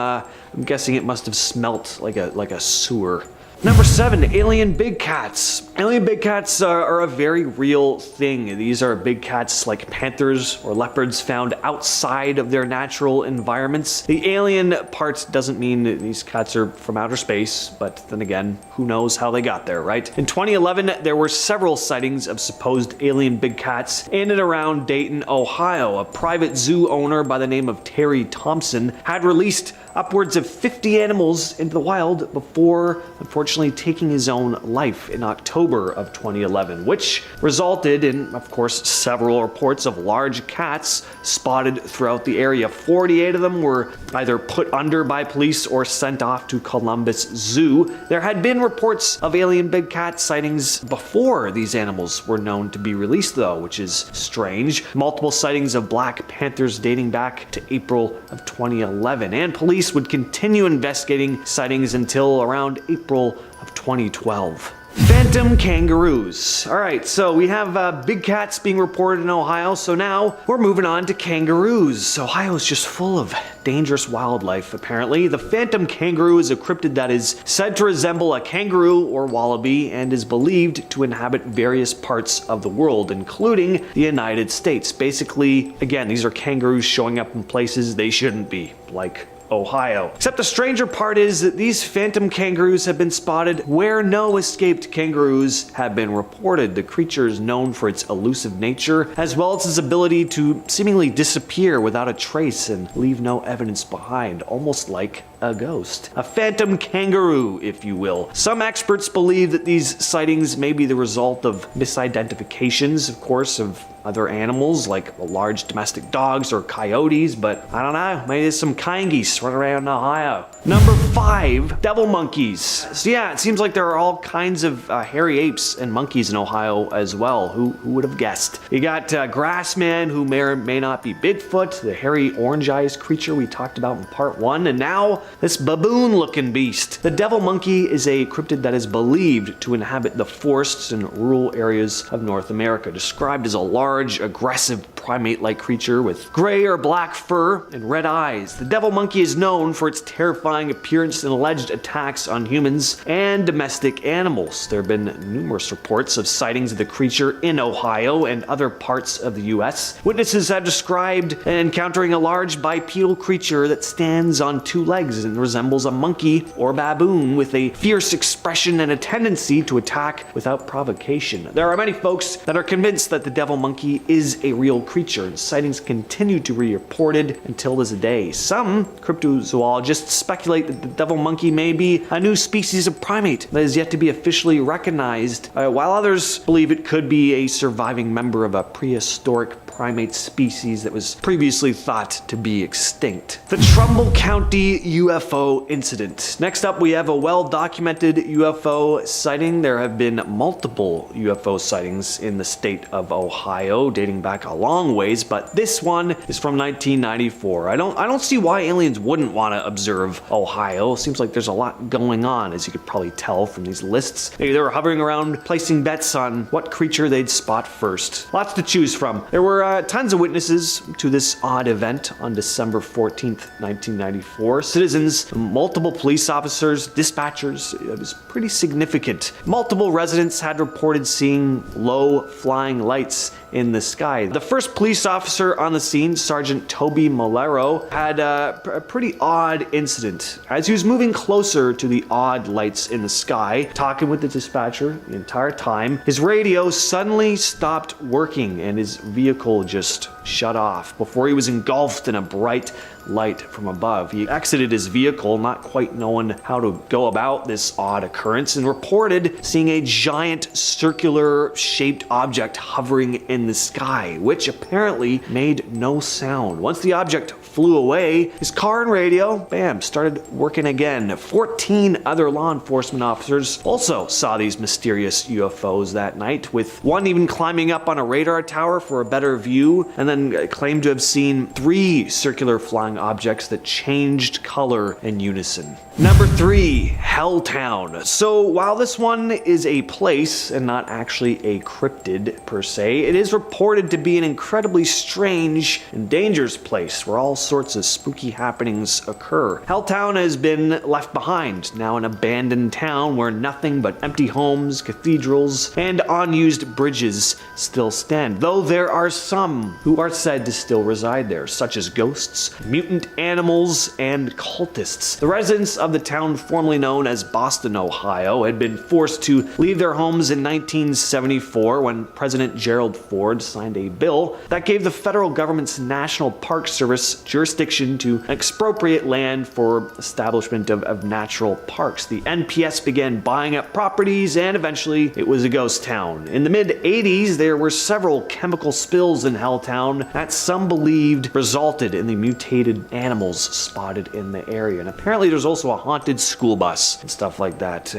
guessing it must have smelt like a sewer. Number 7, alien big cats. Alien big cats are a very real thing. These are big cats like panthers or leopards found outside of their natural environments. The alien part doesn't mean that these cats are from outer space, but then again, who knows how they got there, right? In 2011, there were several sightings of supposed alien big cats in and around Dayton, Ohio. A private zoo owner by the name of Terry Thompson had released upwards of 50 animals into the wild before unfortunately taking his own life in October of 2011, which resulted in, of course, several reports of large cats spotted throughout the area. 48 of them were either put under by police or sent off to Columbus Zoo. There had been reports of alien big cat sightings before these animals were known to be released, though, which is strange. Multiple sightings of black panthers dating back to April of 2011, and police would continue investigating sightings until around April of 2012. Phantom kangaroos. Alright, so we have big cats being reported in Ohio, so now we're moving on to kangaroos. Ohio is just full of dangerous wildlife, apparently. The phantom kangaroo is a cryptid that is said to resemble a kangaroo or wallaby and is believed to inhabit various parts of the world, including the United States. Basically, again, these are kangaroos showing up in places they shouldn't be, like Ohio. Except the stranger part is that these phantom kangaroos have been spotted where no escaped kangaroos have been reported. The creature is known for its elusive nature, as well as its ability to seemingly disappear without a trace and leave no evidence behind, almost like a ghost. A phantom kangaroo, if you will. Some experts believe that these sightings may be the result of misidentifications, of course, of other animals like large domestic dogs or coyotes, but I don't know, maybe there's some kangies running around Ohio. Number 5, devil monkeys. So yeah, it seems like there are all kinds of hairy apes and monkeys in Ohio as well. Who would have guessed? You got Grassman, who may or may not be Bigfoot, the hairy orange-eyed creature we talked about in part 1, and now this baboon-looking beast. The devil monkey is a cryptid that is believed to inhabit the forests and rural areas of North America, described as a large, aggressive primate-like creature with gray or black fur and red eyes. The devil monkey is known for its terrifying appearance and alleged attacks on humans and domestic animals. There have been numerous reports of sightings of the creature in Ohio and other parts of the US. Witnesses have described encountering a large bipedal creature that stands on 2 legs and resembles a monkey or baboon with a fierce expression and a tendency to attack without provocation. There are many folks that are convinced that the devil monkey is a real creature, and sightings continue to be reported until this day. Some cryptozoologists speculate that the devil monkey may be a new species of primate that is yet to be officially recognized, while others believe it could be a surviving member of a prehistoric primate species that was previously thought to be extinct. The Trumbull County UFO incident. Next up, we have a well-documented UFO sighting. There have been multiple UFO sightings in the state of Ohio, dating back a long ways, but this one is from 1994. I don't see why aliens wouldn't want to observe Ohio. Seems like there's a lot going on, as you could probably tell from these lists. Maybe they were hovering around, placing bets on what creature they'd spot first. Lots to choose from. There were tons of witnesses to this odd event on December 14th, 1994. Citizens, multiple police officers, dispatchers. It was pretty significant. Multiple residents had reported seeing low flying lights in the sky. The first police officer on the scene, Sergeant Toby Malero, had a pretty odd incident. As he was moving closer to the odd lights in the sky, talking with the dispatcher the entire time, his radio suddenly stopped working and his vehicle just shut off before he was engulfed in a bright light from above. He exited his vehicle, not quite knowing how to go about this odd occurrence, and reported seeing a giant circular shaped object hovering in the sky, which apparently made no sound. Once the object flew away, his car and radio, bam, started working again. 14 other law enforcement officers also saw these mysterious UFOs that night, with one even climbing up on a radar tower for a better view, and then claimed to have seen 3 circular flying objects that changed color in unison. Number 3, Helltown. So while this one is a place and not actually a cryptid per se, it is reported to be an incredibly strange and dangerous place where all sorts of spooky happenings occur. Helltown has been left behind, now an abandoned town where nothing but empty homes, cathedrals, and unused bridges still stand, though there are some who are said to still reside there, such as ghosts, mutant animals, and cultists. The residents of the town formerly known as Boston, Ohio, had been forced to leave their homes in 1974 when President Gerald Ford signed a bill that gave the federal government's National Park Service jurisdiction to expropriate land for establishment of natural parks. The NPS began buying up properties, and eventually it was a ghost town. In the mid-80s, there were several chemical spills in Helltown that some believed resulted in the mutated animals spotted in the area. And apparently there's also a haunted school bus and stuff like that.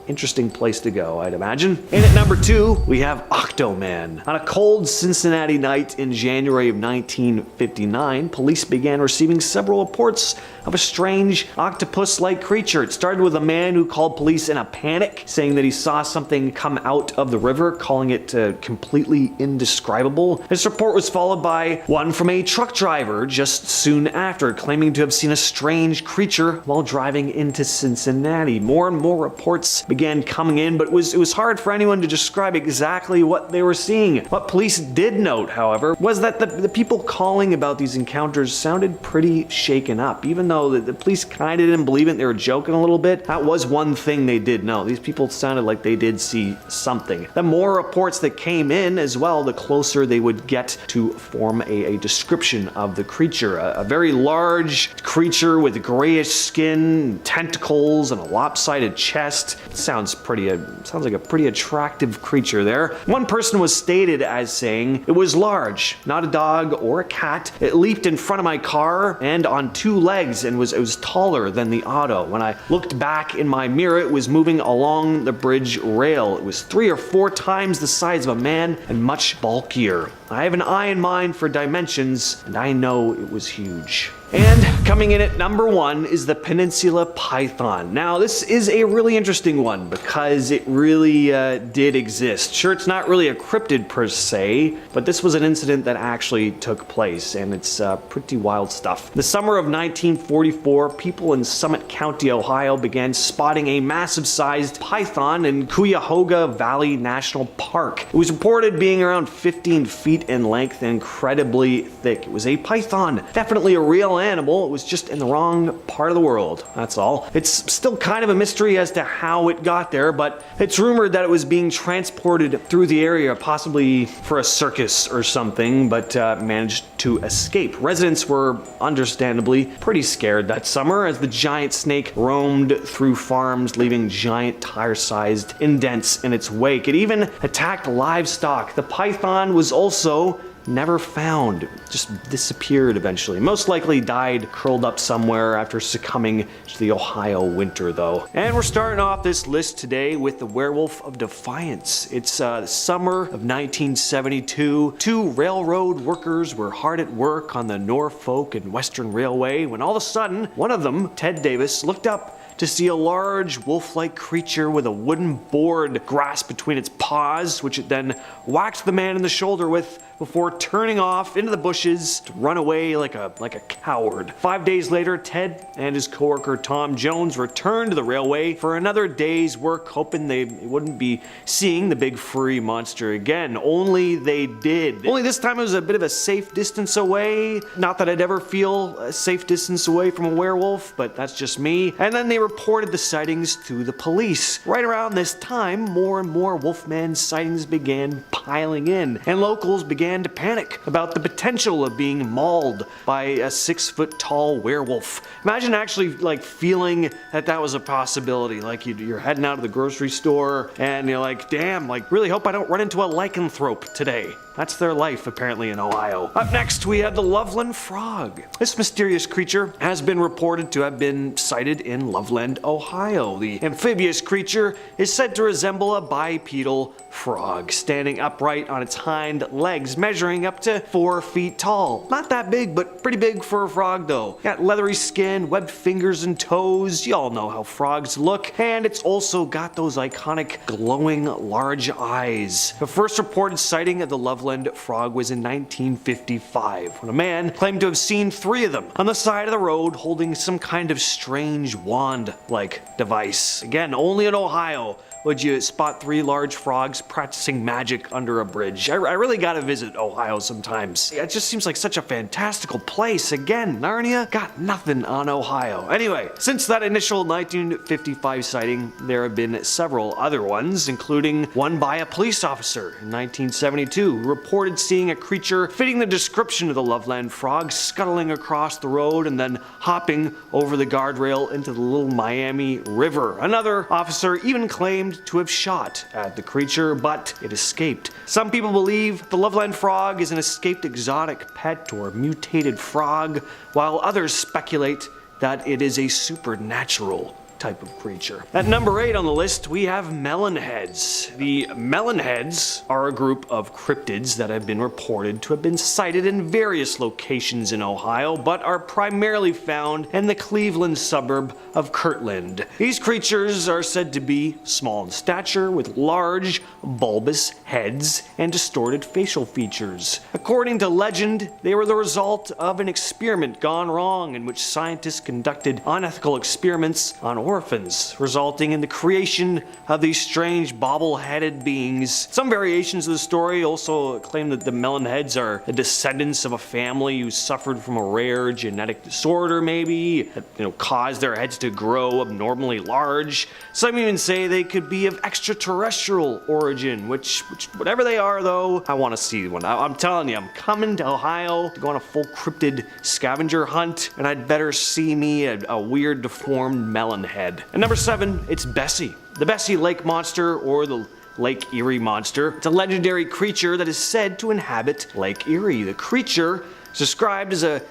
Interesting place to go, I'd imagine. And at number 2, we have Octoman. On a cold Cincinnati night in January of 1959, police began receiving several reports of a strange octopus-like creature. It started with a man who called police in a panic, saying that he saw something come out of the river, calling it completely indescribable. This report was followed by one from a truck driver just soon after, claiming to have seen a strange creature while driving into Cincinnati. More and more reports began coming in, but it was hard for anyone to describe exactly what they were seeing. What police did note, however, was that the people calling about these encounters sounded pretty shaken up. Even though the police kind of didn't believe it, they were joking a little bit, that was one thing they did know. These people sounded like they did see something. The more reports that came in as well, the closer they would get to form a description of the creature. A very large creature with grayish skin, tentacles, and a lopsided chest. Sounds like a pretty attractive creature there. One person was stated as saying, "It was large, not a dog or a cat. It leaped in front of my car and on 2 legs and it was taller than the auto. When I looked back in my mirror, it was moving along the bridge rail. It was 3 or 4 times the size of a man and much bulkier. I have an eye in mind for dimensions, and I know it was huge." And coming in at number 1 is the Peninsula Python. Now, this is a really interesting one because it really did exist. Sure, it's not really a cryptid per se, but this was an incident that actually took place, and it's pretty wild stuff. The summer of 1944, people in Summit County, Ohio began spotting a massive-sized python in Cuyahoga Valley National Park. It was reported being around 15 feet in length and incredibly thick. It was a python, definitely a real animal. It was just in the wrong part of the world, that's all. It's still kind of a mystery as to how it got there, but it's rumored that it was being transported through the area, possibly for a circus or something, but managed to escape. Residents were understandably pretty scared that summer as the giant snake roamed through farms, leaving giant tire-sized indents in its wake. It even attacked livestock. The python was also never found. Just disappeared eventually. Most likely died curled up somewhere after succumbing to the Ohio winter though. And we're starting off this list today with the Werewolf of Defiance. It's the summer of 1972. Two railroad workers were hard at work on the Norfolk and Western Railway when all of a sudden, one of them, Ted Davis, looked up to see a large wolf-like creature with a wooden board grasped between its paws, which it then whacked the man in the shoulder with before turning off into the bushes to run away like a coward. 5 days later, Ted and his coworker Tom Jones returned to the railway for another day's work, hoping they wouldn't be seeing the big furry monster again. Only they did. Only this time it was a bit of a safe distance away. Not that I'd ever feel a safe distance away from a werewolf, but that's just me. And then they reported the sightings to the police. Right around this time, more and more Wolfman sightings began piling in, and locals began to panic about the potential of being mauled by a 6-foot tall werewolf. Imagine actually like feeling that was a possibility. Like you're heading out of the grocery store and you're like, damn, like really hope I don't run into a lycanthrope today. That's their life apparently in Ohio. Up next we have the Loveland Frog. This mysterious creature has been reported to have been sighted in Loveland, Ohio. The amphibious creature is said to resemble a bipedal frog, standing upright on its hind legs, measuring up to 4 feet tall. Not that big, but pretty big for a frog though. Got leathery skin, webbed fingers and toes, you all know how frogs look, and it's also got those iconic glowing large eyes. The first reported sighting of the Loveland Frog was in 1955, when a man claimed to have seen 3 of them on the side of the road holding some kind of strange wand-like device. Again, only in Ohio would you spot 3 large frogs practicing magic under a bridge. I really gotta visit Ohio sometimes. It just seems like such a fantastical place. Again, Narnia got nothing on Ohio. Anyway, since that initial 1955 sighting, there have been several other ones, including one by a police officer in 1972 who reported seeing a creature fitting the description of the Loveland Frog scuttling across the road and then hopping over the guardrail into the Little Miami River. Another officer even claimed to have shot at the creature, but it escaped. Some people believe the Loveland Frog is an escaped exotic pet or mutated frog, while others speculate that it is a supernatural type of creature. At number 8 on the list, we have melonheads. The melonheads are a group of cryptids that have been reported to have been sighted in various locations in Ohio, but are primarily found in the Cleveland suburb of Kirtland. These creatures are said to be small in stature with large, bulbous heads and distorted facial features. According to legend, they were the result of an experiment gone wrong in which scientists conducted unethical experiments on orphans, resulting in the creation of these strange bobble-headed beings. Some variations of the story also claim that the melonheads are the descendants of a family who suffered from a rare genetic disorder, maybe, that caused their heads to grow abnormally large. Some even say they could be of extraterrestrial origin, which whatever they are though, I want to see one. I'm telling you, I'm coming to Ohio to go on a full cryptid scavenger hunt, and I'd better see me a weird deformed melonhead. At number 7, it's Bessie. The Bessie Lake Monster, or the Lake Erie Monster. It's a legendary creature that is said to inhabit Lake Erie. The creature is described as a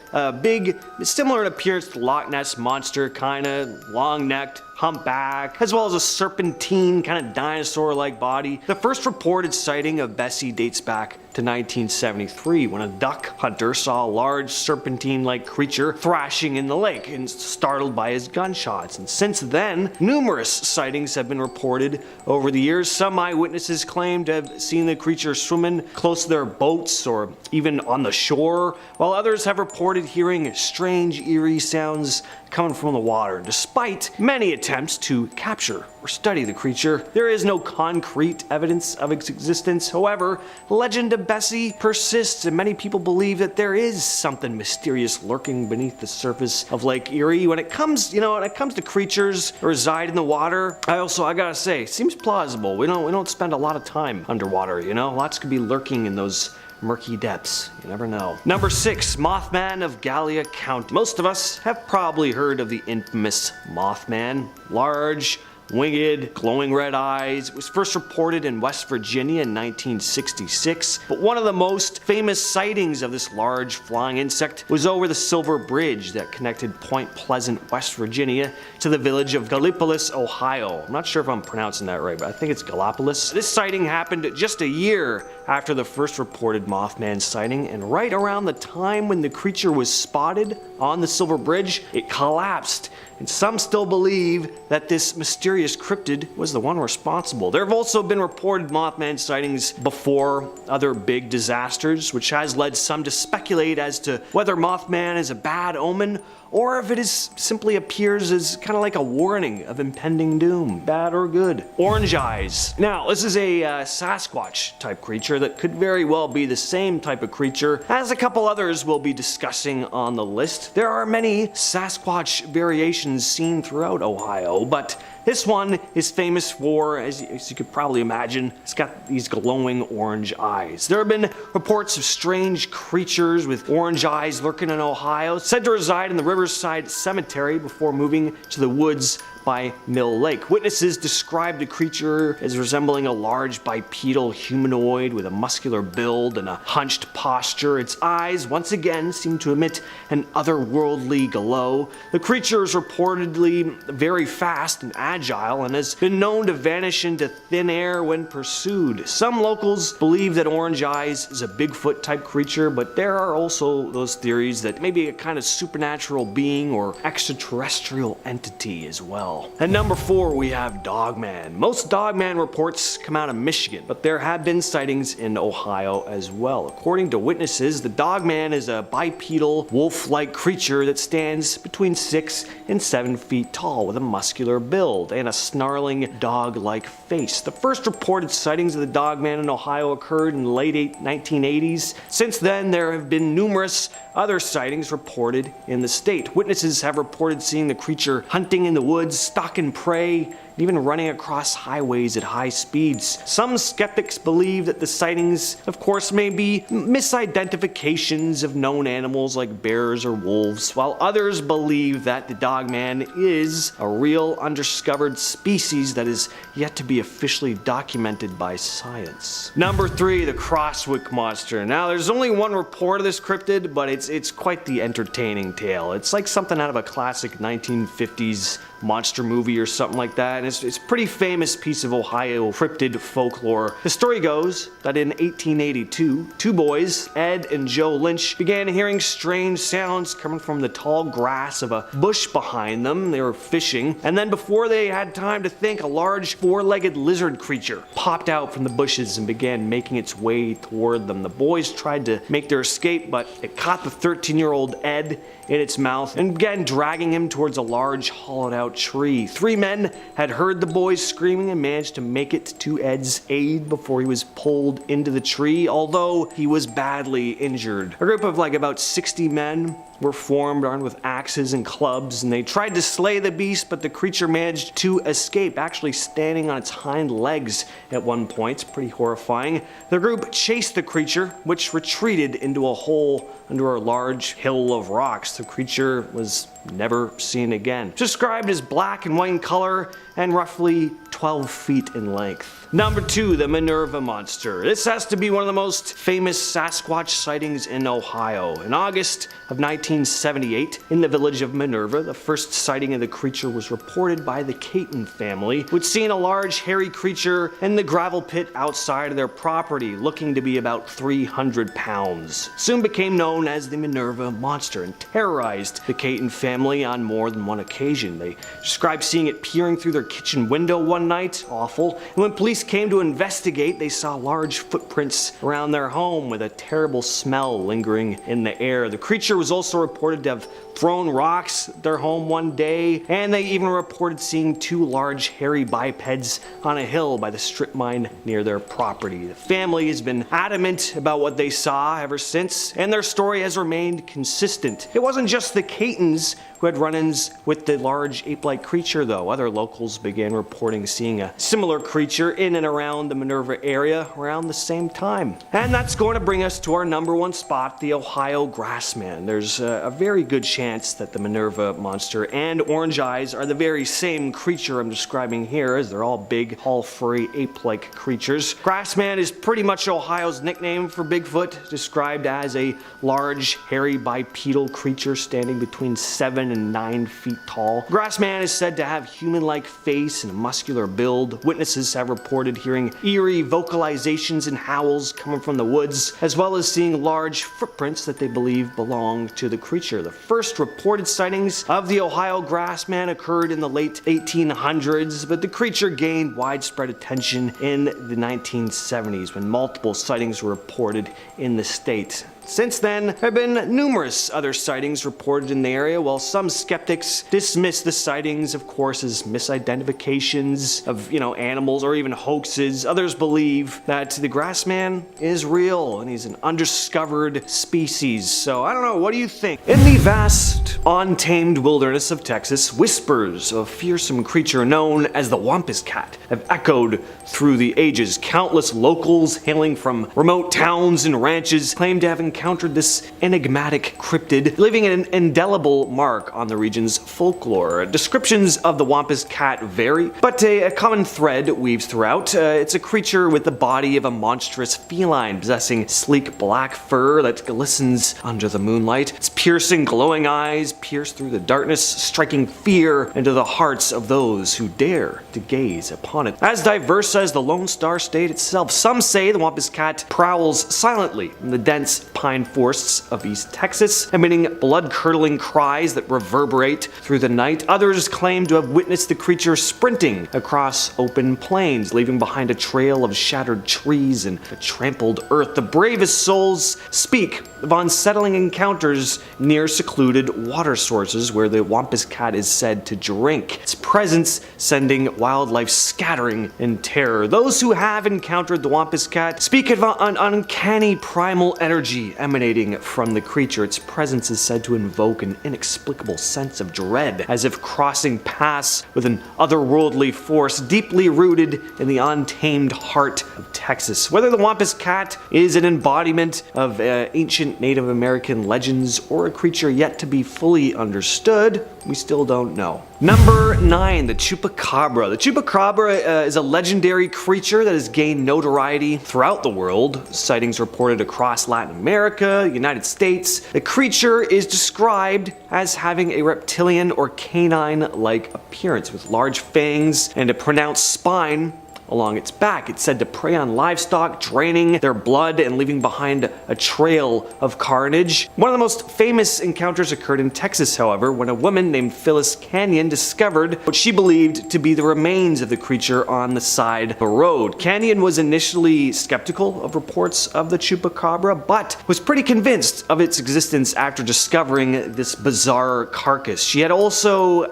big, similar in appearance to Loch Ness Monster, kinda long-necked, humpback, as well as a serpentine, kind of dinosaur-like body. The first reported sighting of Bessie dates back to 1973 when a duck hunter saw a large serpentine-like creature thrashing in the lake and startled by his gunshots. And since then, numerous sightings have been reported over the years. Some eyewitnesses claim to have seen the creature swimming close to their boats or even on the shore, while others have reported hearing strange, eerie sounds coming from the water. Despite many attempts to capture or study the creature, there is no concrete evidence of its existence. However, the legend of Bessie persists, and many people believe that there is something mysterious lurking beneath the surface of Lake Erie. When it comes to creatures that reside in the water, I gotta say, seems plausible. We don't spend a lot of time underwater, Lots could be lurking in those murky depths. You never know. Number 6, Mothman of Gallia County. Most of us have probably heard of the infamous Mothman. Large, winged, glowing red eyes. It was first reported in West Virginia in 1966, but one of the most famous sightings of this large flying insect was over the Silver Bridge that connected Point Pleasant, West Virginia to the village of Gallipolis, Ohio. I'm not sure if I'm pronouncing that right, but I think it's Gallipolis. This sighting happened just a year after the first reported Mothman sighting, and right around the time when the creature was spotted on the Silver Bridge, it collapsed. And some still believe that this mysterious cryptid was the one responsible. There have also been reported Mothman sightings before other big disasters, which has led some to speculate as to whether Mothman is a bad omen or if it is simply appears as kind of like a warning of impending doom, bad or good. Orange eyes. Now, this is a Sasquatch type creature that could very well be the same type of creature as a couple others we'll be discussing on the list. There are many Sasquatch variations seen throughout Ohio, but this one is famous for, as you could probably imagine, it's got these glowing orange eyes. There have been reports of strange creatures with orange eyes lurking in Ohio, said to reside in the Riverside Cemetery before moving to the woods by Mill Lake. Witnesses described the creature as resembling a large bipedal humanoid with a muscular build and a hunched posture. Its eyes, once again, seem to emit an otherworldly glow. The creature is reportedly very fast and agile and has been known to vanish into thin air when pursued. Some locals believe that Orange Eyes is a Bigfoot type creature, but there are also those theories that maybe a kind of supernatural being or extraterrestrial entity as well. At number 4, we have Dogman. Most Dogman reports come out of Michigan, but there have been sightings in Ohio as well. According to witnesses, the Dogman is a bipedal, wolf-like creature that stands between 6 and 7 feet tall with a muscular build and a snarling dog-like face. The first reported sightings of the Dogman in Ohio occurred in the late 1980s. Since then, there have been numerous other sightings reported in the state. Witnesses have reported seeing the creature hunting in the woods, stalking prey, even running across highways at high speeds. Some skeptics believe that the sightings, of course, may be misidentifications of known animals like bears or wolves, while others believe that the Dogman is a real undiscovered species that is yet to be officially documented by science. Number 3, the Crosswick Monster. Now, there's only one report of this cryptid, but it's quite the entertaining tale. It's like something out of a classic 1950s monster movie or something like that, and it's a pretty famous piece of Ohio cryptid folklore. The story goes that in 1882, two boys, Ed and Joe Lynch, began hearing strange sounds coming from the tall grass of a bush behind them. They were fishing, and then before they had time to think, a large four-legged lizard creature popped out from the bushes and began making its way toward them. The boys tried to make their escape, but it caught the 13-year-old Ed in its mouth and began dragging him towards a large hollowed-out tree. 3 men had heard the boys screaming and managed to make it to Ed's aid before he was pulled into the tree, although he was badly injured. A group of about 60 men were formed, armed with axes and clubs, and they tried to slay the beast, but the creature managed to escape, actually standing on its hind legs at one point. It's pretty horrifying. The group chased the creature, which retreated into a hole under a large hill of rocks. The creature was never seen again. Described as black and white in color and roughly 12 feet in length. Number 2, the Minerva Monster. This has to be one of the most famous Sasquatch sightings in Ohio. In August of 1978, in the village of Minerva, the first sighting of the creature was reported by the Caton family, who'd seen a large hairy creature in the gravel pit outside of their property, looking to be about 300 pounds. Soon became known as the Minerva Monster and terrorized the Caton family on more than one occasion. They described seeing it peering through their kitchen window one night, awful, and when police came to investigate, they saw large footprints around their home with a terrible smell lingering in the air. The creature was also reported to have thrown rocks at their home one day, and they even reported seeing 2 large hairy bipeds on a hill by the strip mine near their property. The family has been adamant about what they saw ever since, and their story has remained consistent. It wasn't just the Catons who had run-ins with the large ape-like creature, though. Other locals began reporting seeing a similar creature in and around the Minerva area around the same time. And that's going to bring us to our #1 spot, the Ohio Grassman. There's a very good chance that the Minerva Monster and Orange Eyes are the very same creature I'm describing here, as they're all big, all-furry, ape-like creatures. Grassman is pretty much Ohio's nickname for Bigfoot, described as a large, hairy, bipedal creature standing between 7 and 9 feet tall. Grassman is said to have human-like face and a muscular build. Witnesses have reported hearing eerie vocalizations and howls coming from the woods, as well as seeing large footprints that they believe belong to the creature. The first reported sightings of the Ohio Grassman occurred in the late 1800s, but the creature gained widespread attention in the 1970s when multiple sightings were reported in the state. Since then, there have been numerous other sightings reported in the area, while some skeptics dismiss the sightings, of course, as misidentifications of, animals or even hoaxes. Others believe that the Grassman is real and he's an undiscovered species. So I don't know, what do you think? In the vast, untamed wilderness of Texas, whispers of a fearsome creature known as the Wampus Cat have echoed through the ages. Countless locals hailing from remote towns and ranches claim to have encountered this enigmatic cryptid, leaving an indelible mark on the region's folklore. Descriptions of the Wampus Cat vary, but a common thread weaves throughout. It's a creature with the body of a monstrous feline, possessing sleek black fur that glistens under the moonlight. Its piercing, glowing eyes pierce through the darkness, striking fear into the hearts of those who dare to gaze upon it. As diverse as the Lone Star State itself, some say the Wampus Cat prowls silently in the dense pine forests of East Texas, emitting blood-curdling cries that reverberate through the night. Others claim to have witnessed the creature sprinting across open plains, leaving behind a trail of shattered trees and trampled earth. The bravest souls speak of unsettling encounters near secluded water sources where the Wampus Cat is said to drink, its presence sending wildlife scattering in terror. Those who have encountered the Wampus Cat speak of an uncanny primal energy emanating from the creature. Its presence is said to invoke an inexplicable sense of dread, as if crossing paths with an otherworldly force deeply rooted in the untamed heart of Texas. Whether the Wampus Cat is an embodiment of ancient Native American legends or a creature yet to be fully understood, we still don't know. #9, the Chupacabra. The Chupacabra is a legendary creature that has gained notoriety throughout the world. Sightings reported across Latin America, the United States. The creature is described as having a reptilian or canine-like appearance with large fangs and a pronounced spine along its back. It's said to prey on livestock, draining their blood and leaving behind a trail of carnage. One of the most famous encounters occurred in Texas, however, when a woman named Phyllis Canyon discovered what she believed to be the remains of the creature on the side of a road. Canyon was initially skeptical of reports of the Chupacabra, but was pretty convinced of its existence after discovering this bizarre carcass. She had also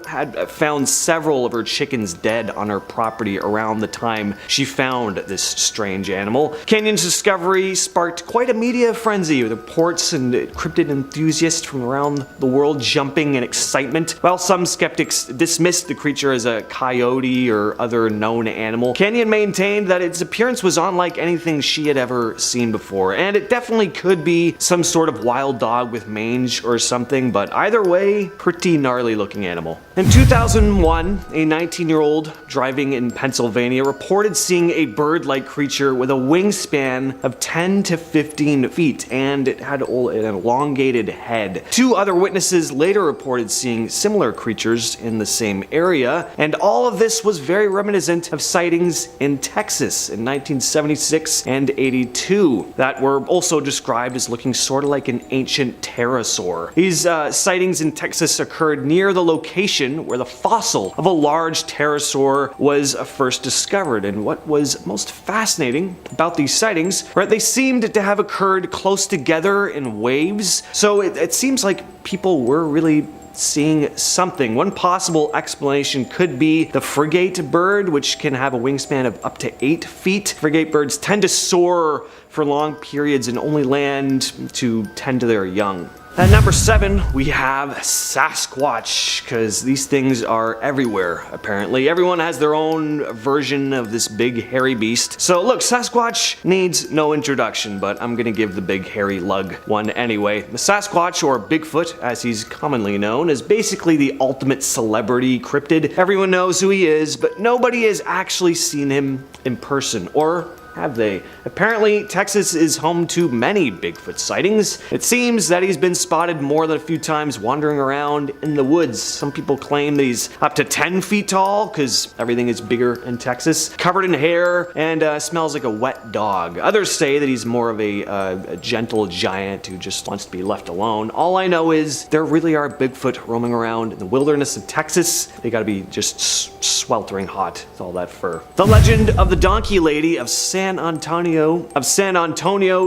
found several of her chickens dead on her property around the time she found this strange animal. Canyon's discovery sparked quite a media frenzy, with reports and cryptid enthusiasts from around the world jumping in excitement. While some skeptics dismissed the creature as a coyote or other known animal, Canyon maintained that its appearance was unlike anything she had ever seen before, and it definitely could be some sort of wild dog with mange or something, but either way, pretty gnarly looking animal. In 2001, a 19-year-old driving in Pennsylvania reported seeing a bird-like creature with a wingspan of 10 to 15 feet, and it had an elongated head. Two other witnesses later reported seeing similar creatures in the same area, and all of this was very reminiscent of sightings in Texas in 1976 and 82 that were also described as looking sort of like an ancient pterosaur. These sightings in Texas occurred near the location where the fossil of a large pterosaur was first discovered. And what was most fascinating about these sightings, right, they seemed to have occurred close together in waves. So it seems like people were really seeing something. One possible explanation could be the frigate bird, which can have a wingspan of up to 8 feet. Frigate birds tend to soar for long periods and only land to tend to their young. At number 7, we have Sasquatch, because these things are everywhere, apparently. Everyone has their own version of this big hairy beast. So look, Sasquatch needs no introduction, but I'm gonna give the big hairy lug one anyway. The Sasquatch, or Bigfoot, as he's commonly known, is basically the ultimate celebrity cryptid. Everyone knows who he is, but nobody has actually seen him in person, or have they? Apparently, Texas is home to many Bigfoot sightings. It seems that he's been spotted more than a few times wandering around in the woods. Some people claim that he's up to 10 feet tall, because everything is bigger in Texas, covered in hair, and smells like a wet dog. Others say that he's more of a gentle giant who just wants to be left alone. All I know is there really are Bigfoot roaming around in the wilderness of Texas. They gotta be just sweltering hot with all that fur. The legend of the donkey lady of San Antonio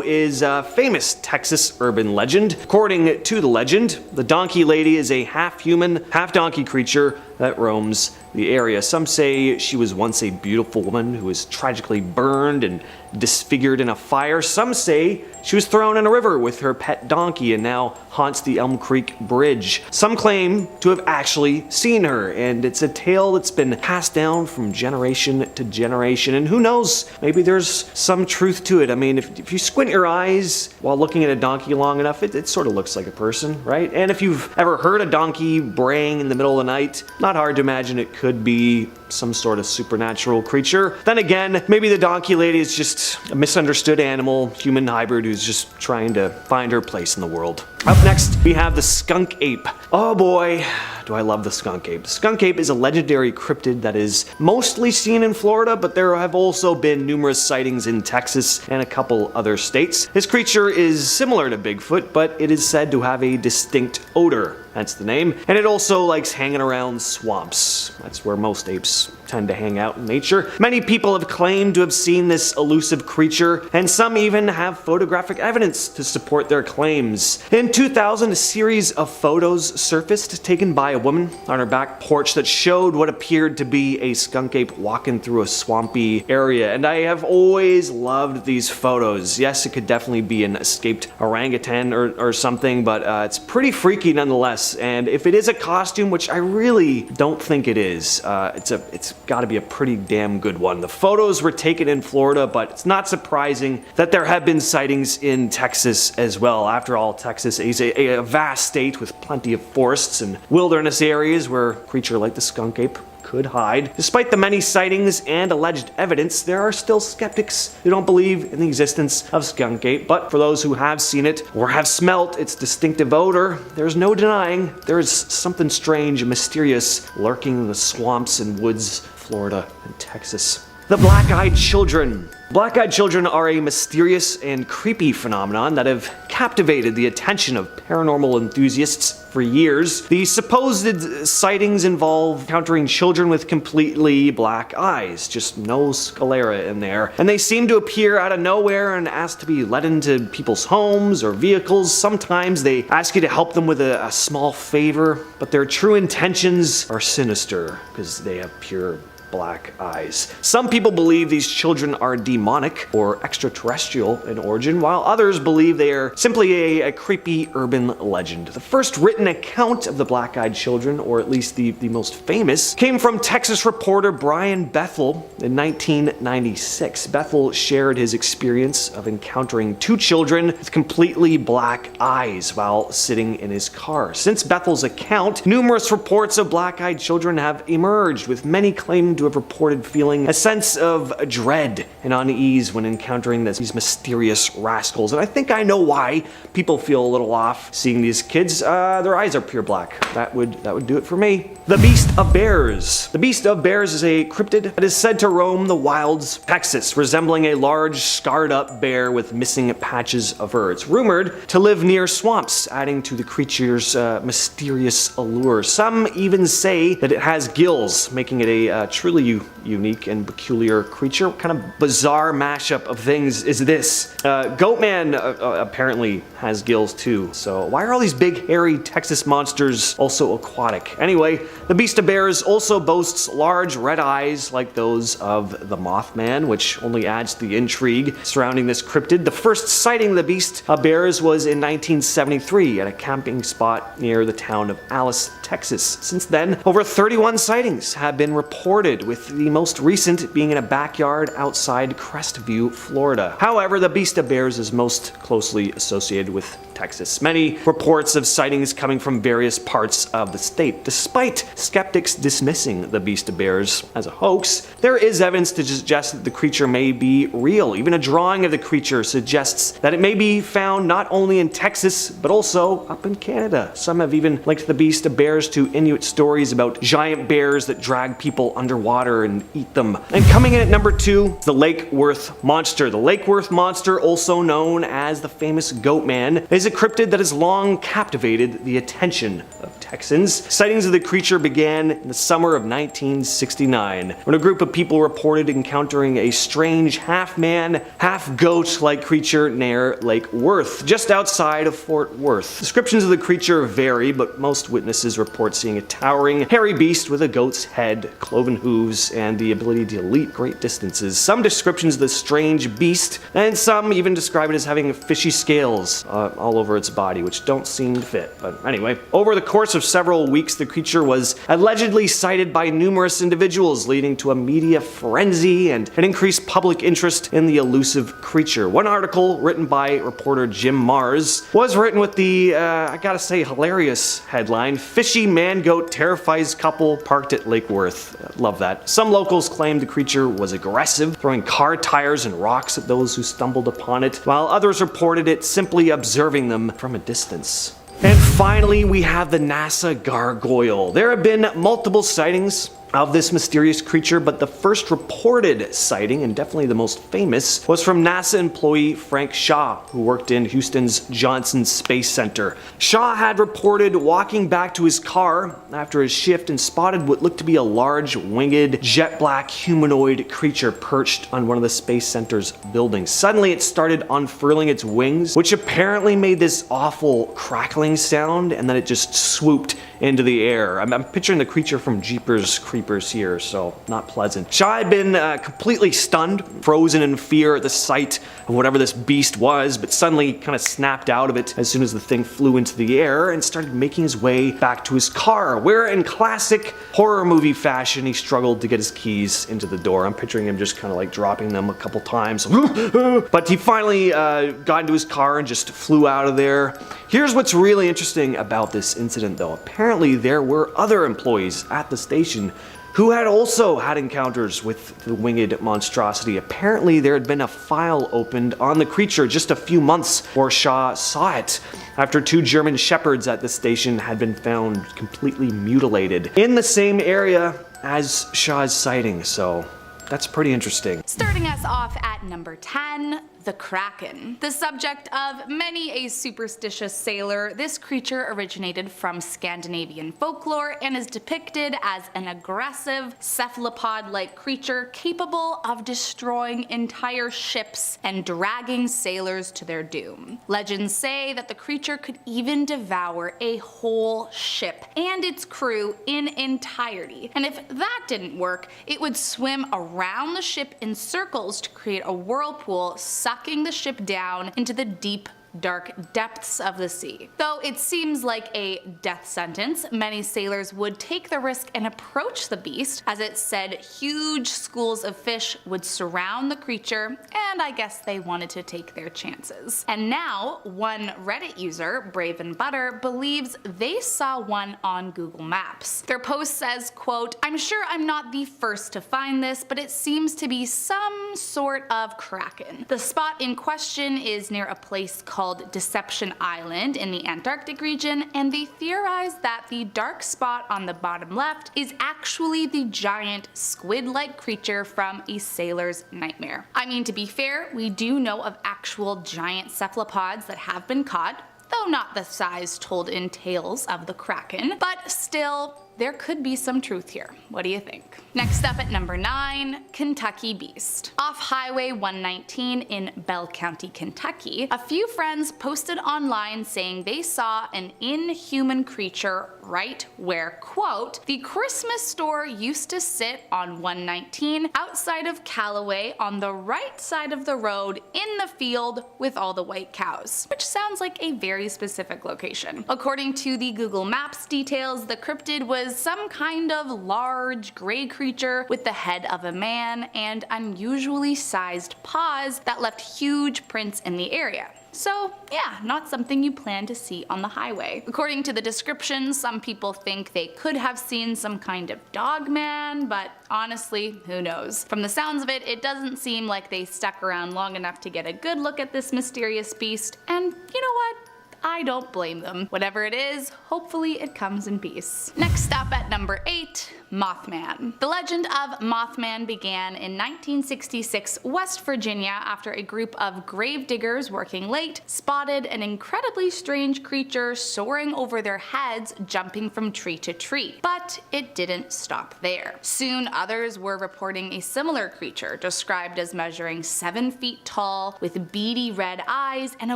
is a famous Texas urban legend. According to the legend, the donkey lady is a half-human, half-donkey creature that roams the area. Some say she was once a beautiful woman who was tragically burned and disfigured in a fire. Some say she was thrown in a river with her pet donkey and now haunts the Elm Creek Bridge. Some claim to have actually seen her, and it's a tale that's been passed down from generation to generation, and who knows, maybe there's some truth to it. I mean, if you squint your eyes while looking at a donkey long enough, it sort of looks like a person, right? And if you've ever heard a donkey braying in the middle of the night, not hard to imagine it could be some sort of supernatural creature. Then again, maybe the donkey lady is just a misunderstood animal, human hybrid who's just trying to find her place in the world. Up next, we have the skunk ape. Oh boy, do I love the skunk ape. The skunk ape is a legendary cryptid that is mostly seen in Florida, but there have also been numerous sightings in Texas and a couple other states. This creature is similar to Bigfoot, but it is said to have a distinct odor. That's the name. And it also likes hanging around swamps. That's where most apes tend to hang out in nature. Many people have claimed to have seen this elusive creature, and some even have photographic evidence to support their claims. In 2000, a series of photos surfaced taken by a woman on her back porch that showed what appeared to be a skunk ape walking through a swampy area, and I have always loved these photos. Yes, it could definitely be an escaped orangutan or something, but it's pretty freaky nonetheless. And if it is a costume, which I really don't think it is, it's got to be a pretty damn good one. The photos were taken in Florida, but it's not surprising that there have been sightings in Texas as well. After all, Texas is a vast state with plenty of forests and wilderness areas where a creature like the skunk ape could hide. Despite the many sightings and alleged evidence, there are still skeptics who don't believe in the existence of skunk ape, but for those who have seen it or have smelt its distinctive odor, there's no denying there is something strange and mysterious lurking in the swamps and woods of Florida and Texas. The black-eyed children. Black-eyed children are a mysterious and creepy phenomenon that have captivated the attention of paranormal enthusiasts for years. The supposed sightings involve encountering children with completely black eyes, just no sclera in there, and they seem to appear out of nowhere and ask to be let into people's homes or vehicles. Sometimes they ask you to help them with a small favor, but their true intentions are sinister because they have pure black eyes. Some people believe these children are demonic or extraterrestrial in origin, while others believe they are simply a creepy urban legend. The first written account of the black-eyed children, or at least the most famous, came from Texas reporter Brian Bethel in 1996. Bethel shared his experience of encountering two children with completely black eyes while sitting in his car. Since Bethel's account, numerous reports of black-eyed children have emerged, with many claiming to have reported feeling a sense of dread and unease when encountering these mysterious rascals. And I think I know why people feel a little off seeing these kids. Their eyes are pure black. That would do it for me. The Beast of Bears. The Beast of Bears is a cryptid that is said to roam the wilds of Texas, resembling a large, scarred-up bear with missing patches of fur. It's rumored to live near swamps, adding to the creature's mysterious allure. Some even say that it has gills, making it a true truly unique and peculiar creature. What kind of bizarre mashup of things is this? Goatman apparently has gills too, so why are all these big hairy Texas monsters also aquatic? Anyway, the Beast of Bears also boasts large red eyes like those of the Mothman, which only adds to the intrigue surrounding this cryptid. The first sighting of the Beast of Bears was in 1973 at a camping spot near the town of Alice, Texas. Since then, over 31 sightings have been reported, with the most recent being in a backyard outside Crestview, Florida. However, the Beast of Bears is most closely associated with Texas. Many reports of sightings coming from various parts of the state. Despite skeptics dismissing the Beast of Bears as a hoax, there is evidence to suggest that the creature may be real. Even a drawing of the creature suggests that it may be found not only in Texas, but also up in Canada. Some have even linked the Beast of Bears to Inuit stories about giant bears that drag people underwater and eat them. And coming in at number 2 is the Lake Worth Monster. The Lake Worth Monster, also known as the famous Goatman, is a cryptid that has long captivated the attention of Texans. Sightings of the creature began in the summer of 1969, when a group of people reported encountering a strange half-man, half-goat-like creature near Lake Worth, just outside of Fort Worth. Descriptions of the creature vary, but most witnesses report seeing a towering, hairy beast with a goat's head, cloven hooves, and the ability to leap great distances. Some descriptions of the strange beast, and some even describe it as having fishy scales all over its body, which don't seem to fit. But anyway, over the course of several weeks, the creature was allegedly sighted by numerous individuals, leading to a media frenzy and an increased public interest in the elusive creature. One article written by reporter Jim Mars was written with the, I gotta say, hilarious headline, "Fishy man-goat terrifies couple parked at Lake Worth." Love that. Some locals claimed the creature was aggressive, throwing car tires and rocks at those who stumbled upon it, while others reported it simply observing them from a distance. And finally, we have the NASA gargoyle. There have been multiple sightings of this mysterious creature, but the first reported sighting, and definitely the most famous, was from NASA employee Frank Shaw, who worked in Houston's Johnson Space Center. Shaw had reported walking back to his car after his shift and spotted what looked to be a large, winged, jet black humanoid creature perched on one of the Space Center's buildings. Suddenly, it started unfurling its wings, which apparently made this awful crackling sound, and then it just swooped into the air. I'm picturing the creature from Jeepers Creepers here, so not pleasant. Shaw had been completely stunned, frozen in fear at the sight of whatever this beast was, but suddenly kind of snapped out of it as soon as the thing flew into the air and started making his way back to his car, where in classic horror movie fashion, he struggled to get his keys into the door. I'm picturing him just kind of like dropping them a couple times. But he finally got into his car and just flew out of there. Here's what's really interesting about this incident though. Apparently there were other employees at the station who had also had encounters with the winged monstrosity. Apparently there had been a file opened on the creature just a few months before Shaw saw it, after 2 German shepherds at the station had been found completely mutilated in the same area as Shaw's sighting, so that's pretty interesting. Starting us off at number 10, the Kraken. The subject of many a superstitious sailor, this creature originated from Scandinavian folklore and is depicted as an aggressive, cephalopod-like creature capable of destroying entire ships and dragging sailors to their doom. Legends say that the creature could even devour a whole ship and its crew in entirety, and if that didn't work, it would swim around the ship in circles to create a whirlpool, sucking the ship down into the deep, dark depths of the sea. Though it seems like a death sentence, many sailors would take the risk and approach the beast, as it said huge schools of fish would surround the creature, and I guess they wanted to take their chances. And now, one Reddit user, Brave and Butter, believes they saw one on Google Maps. Their post says, quote, "I'm sure I'm not the first to find this, but it seems to be some sort of kraken. The spot in question is near a place called Deception Island in the Antarctic region, and they theorize that the dark spot on the bottom left is actually the giant squid-like creature from A Sailor's Nightmare." I mean, to be fair, we do know of actual giant cephalopods that have been caught, though not the size told in tales of the Kraken, but still, there could be some truth here. What do you think? Next up at number 9, Kentucky Beast. Off Highway 119 in Bell County, Kentucky, a few friends posted online saying they saw an inhuman creature right where, quote, the Christmas store used to sit on 119 outside of Callaway on the right side of the road in the field with all the white cows, which sounds like a very specific location. According to the Google Maps details, the cryptid was some kind of large gray creature with the head of a man and unusually sized paws that left huge prints in the area. So yeah, not something you plan to see on the highway. According to the description, some people think they could have seen some kind of dog man, but honestly, who knows? From the sounds of it, it doesn't seem like they stuck around long enough to get a good look at this mysterious beast, and you know what? I don't blame them. Whatever it is, hopefully it comes in peace. Next up at number 8, Mothman. The legend of Mothman began in 1966 West Virginia after a group of grave diggers working late spotted an incredibly strange creature soaring over their heads, jumping from tree to tree. But it didn't stop there. Soon others were reporting a similar creature, described as measuring 7 feet tall, with beady red eyes and a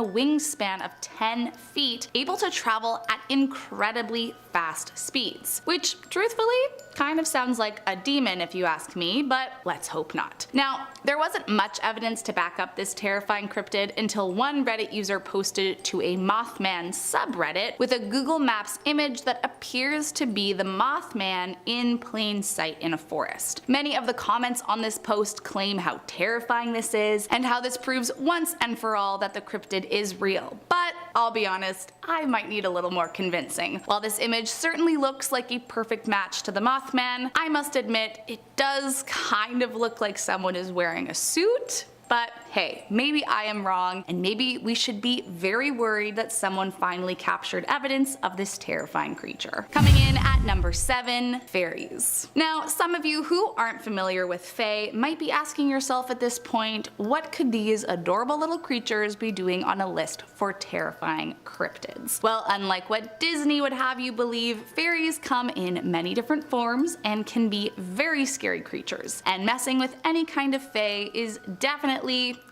wingspan of 10 feet, able to travel at incredibly fast speeds. Which, truthfully, kind of sounds like a demon if you ask me, but let's hope not. Now, there wasn't much evidence to back up this terrifying cryptid until one Reddit user posted it to a Mothman subreddit with a Google Maps image that appears to be the Mothman in plain sight in a forest. Many of the comments on this post claim how terrifying this is and how this proves once and for all that the cryptid is real. But I'll be honest, I might need a little more convincing. While this image certainly looks like a perfect match to the Mothman, I must admit it does kind of look like someone is wearing a suit. But hey, maybe I am wrong, and maybe we should be very worried that someone finally captured evidence of this terrifying creature. Coming in at number 7, fairies. Now, some of you who aren't familiar with fae might be asking yourself at this point, what could these adorable little creatures be doing on a list for terrifying cryptids? Well, unlike what Disney would have you believe, fairies come in many different forms and can be very scary creatures, and messing with any kind of fae is definitely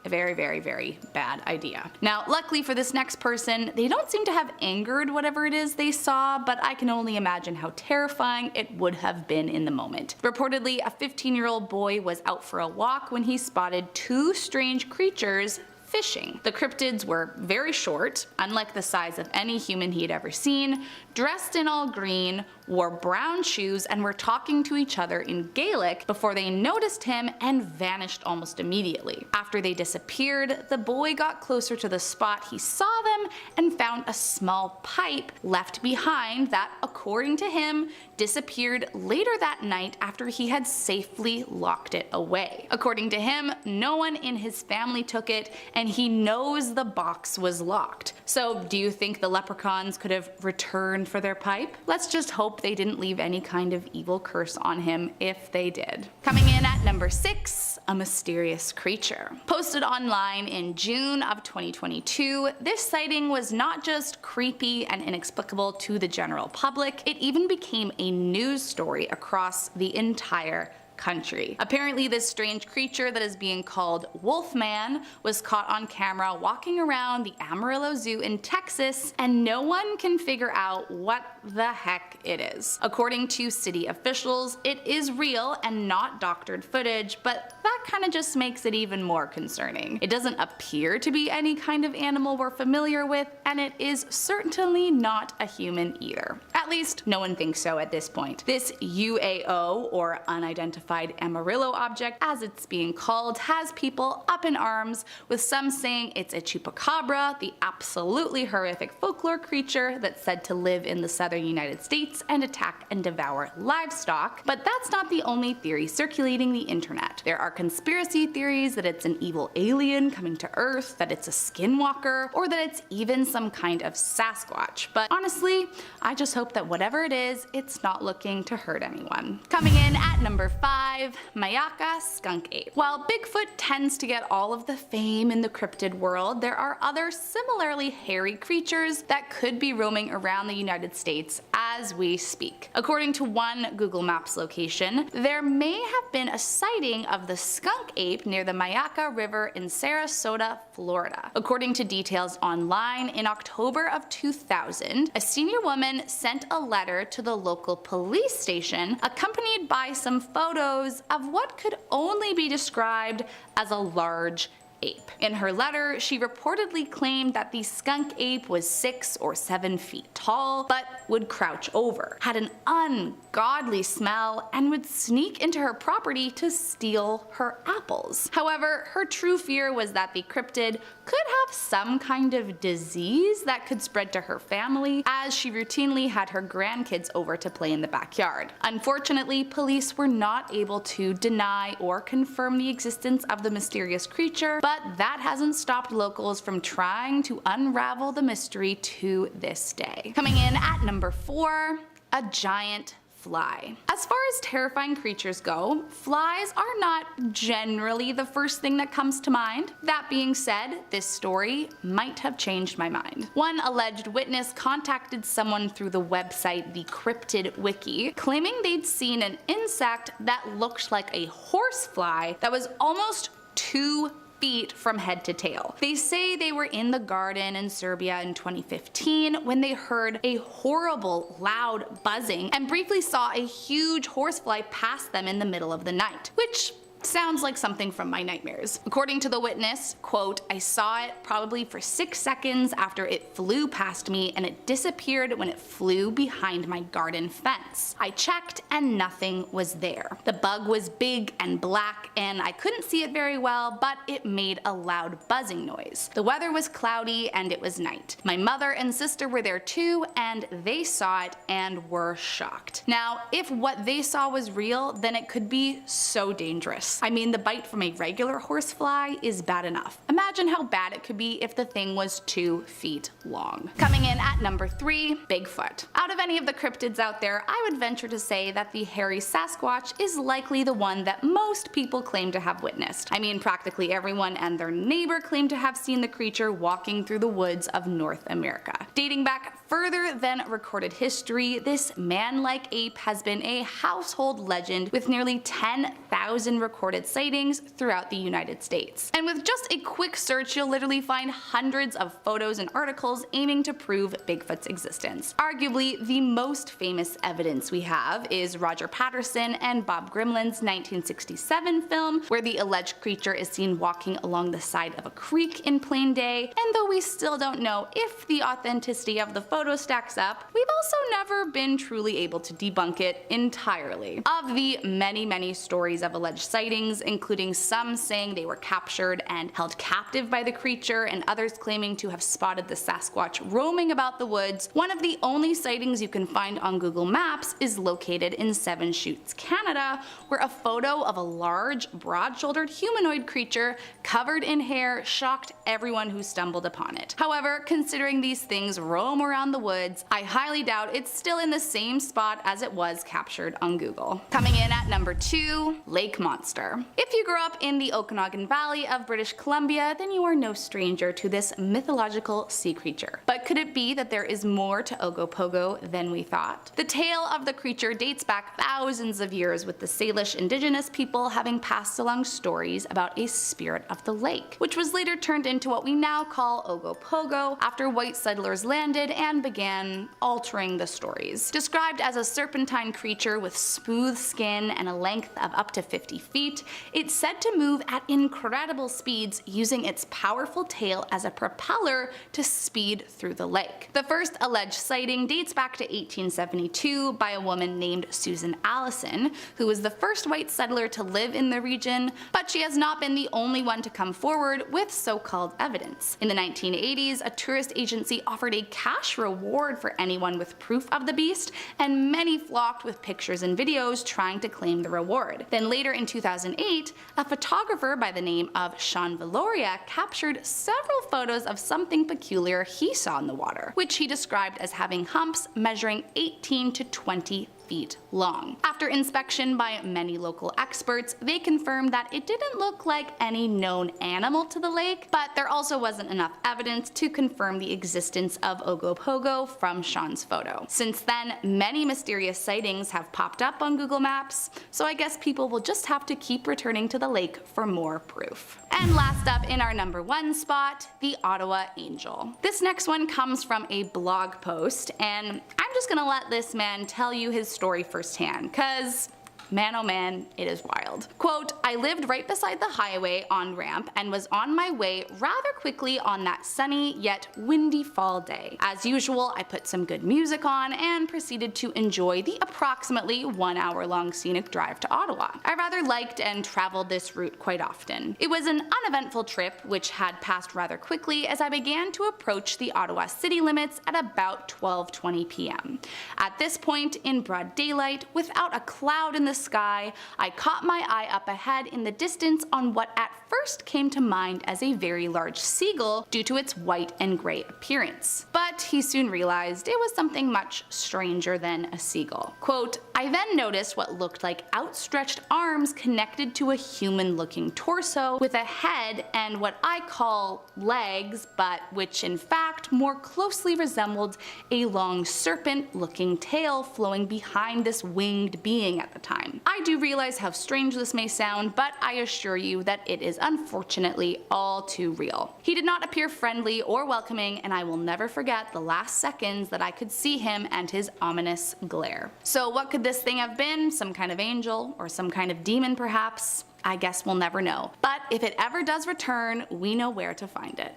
a very, very, very bad idea. Now, luckily for this next person, they don't seem to have angered whatever it is they saw, but I can only imagine how terrifying it would have been in the moment. Reportedly, a 15-year-old boy was out for a walk when he spotted 2 strange creatures fishing. The cryptids were very short, unlike the size of any human he had ever seen, dressed in all green, wore brown shoes, and were talking to each other in Gaelic before they noticed him and vanished almost immediately. After they disappeared, the boy got closer to the spot he saw them and found a small pipe left behind that, according to him, disappeared later that night after he had safely locked it away. According to him, no one in his family took it, and he knows the box was locked. So do you think the leprechauns could have returned for their pipe? Let's just hope they didn't leave any kind of evil curse on him if they did. Coming in at number 6, a mysterious creature. Posted online in June of 2022, this sighting was not just creepy and inexplicable to the general public, it even became a news story across the entire country. Apparently, this strange creature that is being called Wolfman was caught on camera walking around the Amarillo Zoo in Texas, and no one can figure out what the heck it is. According to city officials, it is real and not doctored footage, but that kind of just makes it even more concerning. It doesn't appear to be any kind of animal we're familiar with, and it is certainly not a human either. At least, no one thinks so at this point. This UAO, or unidentified Amarillo object, as it's being called, has people up in arms, with some saying it's a Chupacabra, the absolutely horrific folklore creature that's said to live in the southern United States and attack and devour livestock. But that's not the only theory circulating the internet. There are conspiracy theories that it's an evil alien coming to Earth, that it's a skinwalker, or that it's even some kind of Sasquatch. But honestly, I just hope that that whatever it is, it's not looking to hurt anyone. Coming in at number 5, Mayaka skunk ape. While Bigfoot tends to get all of the fame in the cryptid world, there are other similarly hairy creatures that could be roaming around the United States as we speak. According to one Google Maps location, there may have been a sighting of the skunk ape near the Mayaka River in Sarasota, Florida. According to details online, in October of 2000, a senior woman sent a letter to the local police station accompanied by some photos of what could only be described as a large ape. In her letter, she reportedly claimed that the skunk ape was 6 or 7 feet tall, but would crouch over, had an ungodly smell, and would sneak into her property to steal her apples. However, her true fear was that the cryptid could have some kind of disease that could spread to her family, as she routinely had her grandkids over to play in the backyard. Unfortunately, police were not able to deny or confirm the existence of the mysterious creature, but that hasn't stopped locals from trying to unravel the mystery to this day. Coming in at number 4, a giant fly. As far as terrifying creatures go, flies are not generally the first thing that comes to mind. That being said, this story might have changed my mind. One alleged witness contacted someone through the website the Cryptid Wiki, claiming they'd seen an insect that looked like a horsefly that was almost 2 feet from head to tail. They say they were in the garden in Serbia in 2015 when they heard a horrible loud buzzing and briefly saw a huge horsefly pass them in the middle of the night, which sounds like something from my nightmares. According to the witness, quote, "I saw it probably for 6 seconds after it flew past me and it disappeared when it flew behind my garden fence. I checked and nothing was there. The bug was big and black and I couldn't see it very well, but it made a loud buzzing noise. The weather was cloudy and it was night. My mother and sister were there too and they saw it and were shocked." Now, if what they saw was real, then it could be so dangerous. I mean, the bite from a regular horsefly is bad enough. Imagine how bad it could be if the thing was 2 feet long. Coming in at number 3, Bigfoot. Out of any of the cryptids out there, I would venture to say that the hairy Sasquatch is likely the one that most people claim to have witnessed. I mean, practically everyone and their neighbor claim to have seen the creature walking through the woods of North America. Dating back further than recorded history, this man-like ape has been a household legend with nearly 10,000 recorded sightings throughout the United States. And with just a quick search, you'll literally find hundreds of photos and articles aiming to prove Bigfoot's existence. Arguably, the most famous evidence we have is Roger Patterson and Bob Grimland's 1967 film, where the alleged creature is seen walking along the side of a creek in plain day, and though we still don't know if the authenticity of the photo stacks up, we've also never been truly able to debunk it entirely. Of the many stories of alleged sightings, including some saying they were captured and held captive by the creature and others claiming to have spotted the Sasquatch roaming about the woods, one of the only sightings you can find on Google Maps is located in Seven Chutes, Canada, where a photo of a large, broad-shouldered humanoid creature covered in hair shocked everyone who stumbled upon it. However, considering these things roam around the woods, I highly doubt it's still in the same spot as it was captured on Google. Coming in at number 2, Lake Monster. If you grew up in the Okanagan Valley of British Columbia, then you are no stranger to this mythological sea creature. But could it be that there is more to Ogopogo than we thought? The tale of the creature dates back thousands of years, with the Salish indigenous people having passed along stories about a spirit of the lake, which was later turned into what we now call Ogopogo after white settlers landed and began altering the stories. Described as a serpentine creature with smooth skin and a length of up to 50 feet, it's said to move at incredible speeds using its powerful tail as a propeller to speed through the lake. The first alleged sighting dates back to 1872 by a woman named Susan Allison, who was the first white settler to live in the region, but she has not been the only one to come forward with so-called evidence. In the 1980s, a tourist agency offered a cash reward reward for anyone with proof of the beast, and many flocked with pictures and videos trying to claim the reward. Then later in 2008, a photographer by the name of Sean Valoria captured several photos of something peculiar he saw in the water, which he described as having humps measuring 18 to 20 feet long. After inspection by many local experts, they confirmed that it didn't look like any known animal to the lake, but there also wasn't enough evidence to confirm the existence of Ogopogo from Sean's photo. Since then, many mysterious sightings have popped up on Google Maps, so I guess people will just have to keep returning to the lake for more proof. And last up in our number 1 spot, the Ottawa Angel. This next one comes from a blog post, and I'm just gonna let this man tell you his story firsthand, cause man oh man, it is wild. Quote, I lived right beside the highway on ramp and was on my way rather quickly on that sunny yet windy fall day. As usual, I put some good music on and proceeded to enjoy the approximately 1 hour long scenic drive to Ottawa. I rather liked and traveled this route quite often. It was an uneventful trip which had passed rather quickly as I began to approach the Ottawa city limits at about 12:20 p.m. At this point, in broad daylight, without a cloud in the sky, I caught my eye up ahead in the distance on what at first came to mind as a very large seagull due to its white and gray appearance. But he soon realized it was something much stranger than a seagull. Quote, I then noticed what looked like outstretched arms connected to a human-looking torso with a head and what I call legs, but which in fact more closely resembled a long serpent-looking tail flowing behind this winged being at the time. I do realize how strange this may sound, but I assure you that it is unfortunately all too real. He did not appear friendly or welcoming, and I will never forget the last seconds that I could see him and his ominous glare. So what could this thing have been? Some kind of angel? Or some kind of demon perhaps? I guess we'll never know. But if it ever does return, we know where to find it.